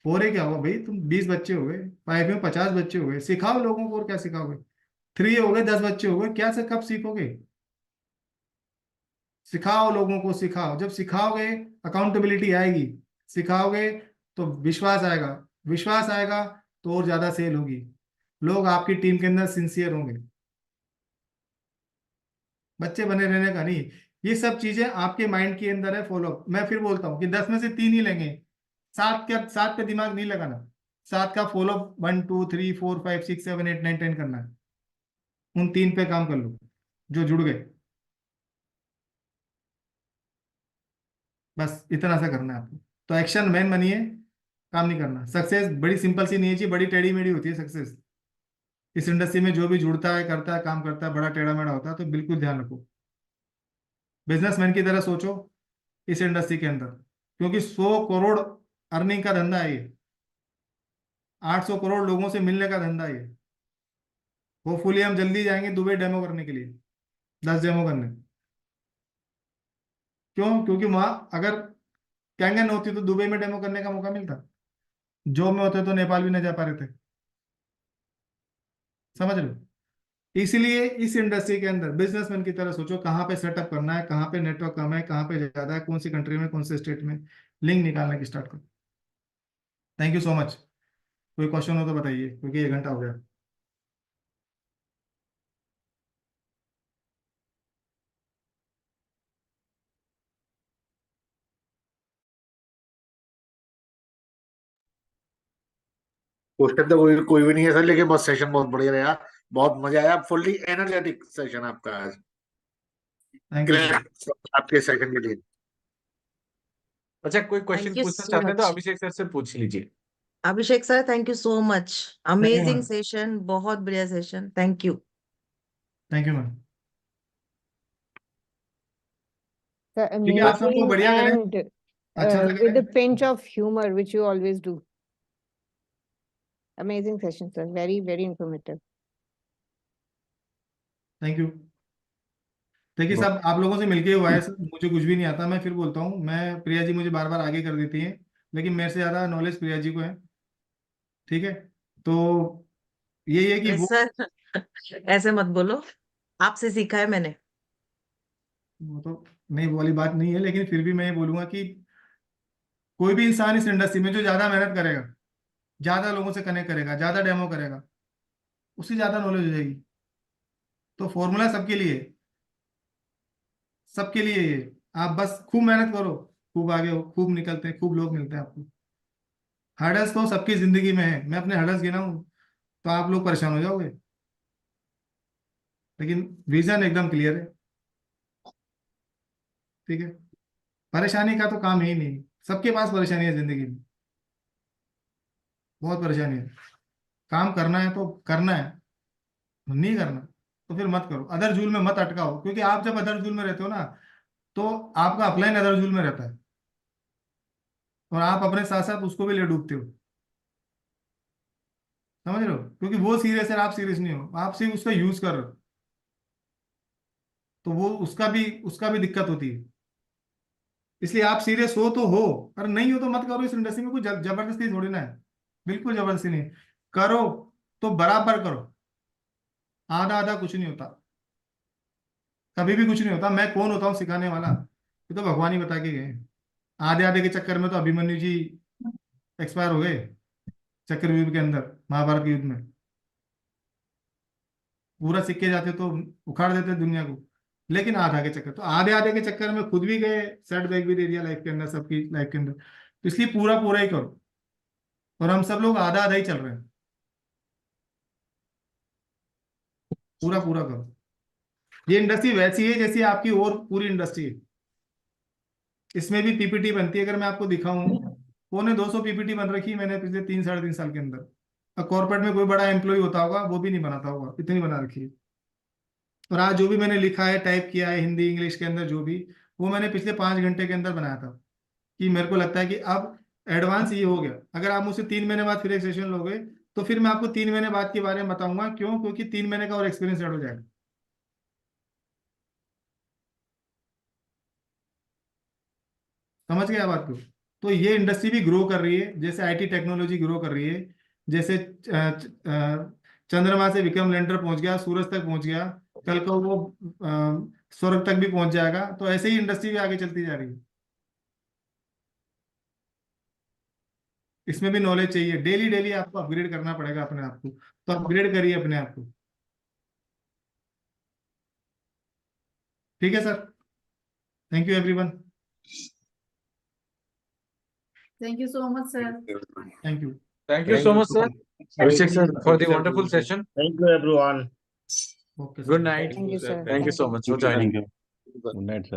4 ही क्या हुआ भाई, तुम 20 बच्चे हो गए, 5 में 50 बच्चे हो गए, सिखाओ लोगों को, और क्या सिखाओगे। 3 हो गए, 10 बच्चे हो गए, क्या से कब सीखोगे। सिखाओ लोगों को, सिखाओ, जब सिखाओगे अकाउंटेबिलिटी आएगी, सिखाओगे तो विश्वास आएगा, विश्वास आएगा तो और ज्यादा सेल होगी, लोग आपकी टीम के अंदर सिंसियर होंगे। बच्चे बने रहने का नहीं, ये सब चीजें आपके माइंड के अंदर है। फॉलो, मैं फिर बोलता हूँ कि 10 में से 3 ही लेंगे, 7 पे दिमाग नहीं लगाना, 7 का फॉलो 1 2 3 4 5 6 7 8 9 10 करना है, उन 3 पे काम कर लो जो जुड़ गए, बस इतना सा करना है आपको। तो एक्शन मैन बनिए, काम नहीं करना। सक्सेस बड़ी सिंपल सी नहीं है जी, बड़ी टेढ़ी मेढ़ी होती है सक्सेस। इस इंडस्ट्री में जो भी जुड़ता है, करता है, काम करता है, बड़ा टेढ़ा मेढ़ा होता है, तो बिल्कुल ध्यान रखो, बिजनेसमैन की तरह सोचो इस इंडस्ट्री के अंदर, क्योंकि 100 करोड़ अर्निंग का धंधा है ये, 800 करोड़ लोगों से मिलने का धंधा है ये। होपफुली हम जल्दी जाएंगे दुबई डेमो करने के लिए, 10 डेमो करने। क्यों? क्योंकि वहां अगर कैंगन होती तो दुबई में डेमो करने का मौका मिलता, जॉब में होते तो नेपाल भी नहीं जा पा रहे थे, समझ लो। इसलिए इस इंडस्ट्री के अंदर बिजनेसमैन की तरह सोचो, कहाँ पे सेटअप करना है, कहाँ पे नेटवर्क कम है, कहाँ पे ज्यादा है, कौन सी कंट्री में, कौन से स्टेट में, लिंक निकालने की स्टार्ट करो। Thank you so much. कोई क्वेश्चन हो तो बताइए, क्योंकि 1 घंटा हो गया। क्वेश्चन तो कोई भी नहीं है सर, लेकिन बस सेशन बहुत बढ़िया रहा, बहुत मजा आया, फुल्ली एनर्जेटिक सेशन आपका आज। Thank you sir. ग्रेट आपके सेशन के लिए। अच्छा, कोई Thank क्वेश्चन you पूछना so चाहते हैं तो much. अभिषेक सर से पूछ लीजिए। Abhishek sir, thank you so much. Thank you Amazing ma'am, session, बहुत बढ़िया session. Thank you. Thank you ma'am. The ठीक है, आप सबको amazing बढ़िया करें, and अच्छा से with the करें। pinch of humor which you always do. Amazing session, sir. Very, very informative. Thank you. देखिए सब आप लोगों से मिलके हुआ है सर, मुझे कुछ भी नहीं आता, मैं फिर बोलता हूँ, मैं प्रिया जी मुझे बार बार आगे कर देती है, लेकिन मेरे से ज्यादा नॉलेज प्रिया जी को है, ठीक है। तो यही है कि अरे वो सर ऐसे मत बोलो, आपसे सीखा है मैंने। वो तो नहीं, वो वाली बात नहीं है, लेकिन फिर भी मैं ये बोलूंगा कि कोई भी इंसान इस इंडस्ट्री में जो ज्यादा मेहनत करेगा, ज्यादा लोगों से कनेक्ट करेगा, ज्यादा डेमो करेगा, उससे ज्यादा नॉलेज हो जाएगी। तो फॉर्मूला सबके लिए है, सबके लिए ये, आप बस खूब मेहनत करो, खूब आगे हो, खूब निकलते हैं, खूब लोग मिलते हैं आपको। हर्डल्स तो सबकी जिंदगी में है, मैं अपने हर्डल्स गिनाऊं तो आप लोग परेशान हो जाओगे, लेकिन विजन एकदम क्लियर है, ठीक है। परेशानी का तो काम है ही नहीं, सबके पास परेशानी है जिंदगी में, बहुत परेशानी है। काम करना है तो करना है, नहीं करना तो फिर मत करो, अदर जूल में मत अटकाओ, क्योंकि आप जब अदर जूल में रहते हो ना, तो आपका अपलाइन अदर जूल में रहता है, और आप अपने साथ साथ उसको भी ले डूबते हो, समझ रहे हो। क्योंकि वो सीरियस है, आप सीरियस नहीं हो, आप सिर्फ उसका यूज कर रहे हो, तो वो उसका भी दिक्कत होती है। इसलिए आप सीरियस हो तो हो, अगर नहीं हो तो मत करो। इस इंडस्ट्री में कोई जबरदस्ती थोड़ी ना है, बिल्कुल जबरदस्ती नहीं। करो तो बराबर करो, आधा आधा कुछ नहीं होता, कभी भी कुछ नहीं होता। मैं कौन होता हूँ सिखाने वाला, ये तो भगवान ही बता के गए। आधे आधे के चक्कर में तो अभिमन्यु जी एक्सपायर हो गए, चक्रव्यूह के अंदर महाभारत के युद्ध में, पूरा सिक्के जाते तो उखाड़ देते दुनिया को, लेकिन आधा के चक्कर, तो आधे आधे के चक्कर में खुद भी गए, सेटबैक भी दे दिया लाइफ के अंदर, सबकी लाइफ के अंदर। तो इसलिए पूरा पूरा ही करो, और हम सब लोग आधा आधा ही चल रहे हैं, पूरा पूरा करो। ये इंडस्ट्री वैसी है जैसी आपकी और पूरी इंडस्ट्री है, इसमें भी पीपीटी बनती है, अगर मैं आपको दिखाऊं, 250 पीपीटी बन रखी है मैंने पिछले 3 साढ़े 3 साल के अंदर। अब कॉर्पोरेट में कोई बड़ा एम्प्लॉय होता होगा, वो भी नहीं बनाता होगा, इतनी बना रखी है। और आज जो भी मैंने लिखा है, टाइप किया है हिंदी इंग्लिश के अंदर, जो भी, वो मैंने पिछले 5 घंटे के अंदर बनाया था। कि मेरे को लगता है कि अब एडवांस ये हो गया, अगर आप मुझसे 3 महीने बाद फिर एक सेशन लोगे तो फिर मैं आपको 3 महीने बाद के बारे में बताऊंगा। क्यों? क्योंकि 3 महीने का और एक्सपीरियंस ऐड हो जाएगा। समझ गया बात को? तो ये इंडस्ट्री भी ग्रो कर रही है, जैसे आईटी टेक्नोलॉजी ग्रो कर रही है, जैसे चंद्रमा से विक्रम लैंडर पहुंच गया, सूरज तक पहुंच गया, कल को वो स्वर्ग तक भी पहुंच जाएगा। तो ऐसे ही इंडस्ट्री भी आगे चलती जा रही है। इसमें भी नॉलेज चाहिए, डेली डेली आपको अपग्रेड करना पड़ेगा अपने आप को। तो अपग्रेड करिए अपने आप को। ठीक है sir, thank you everyone. Thank you so much, sir. Thank you. Thank you so much, sir. Abhishek sir, for the wonderful session. Thank you, everyone. Okay Good night. Thank you, sir. Thank you so much. हो जाए। Thank you. Good night sir.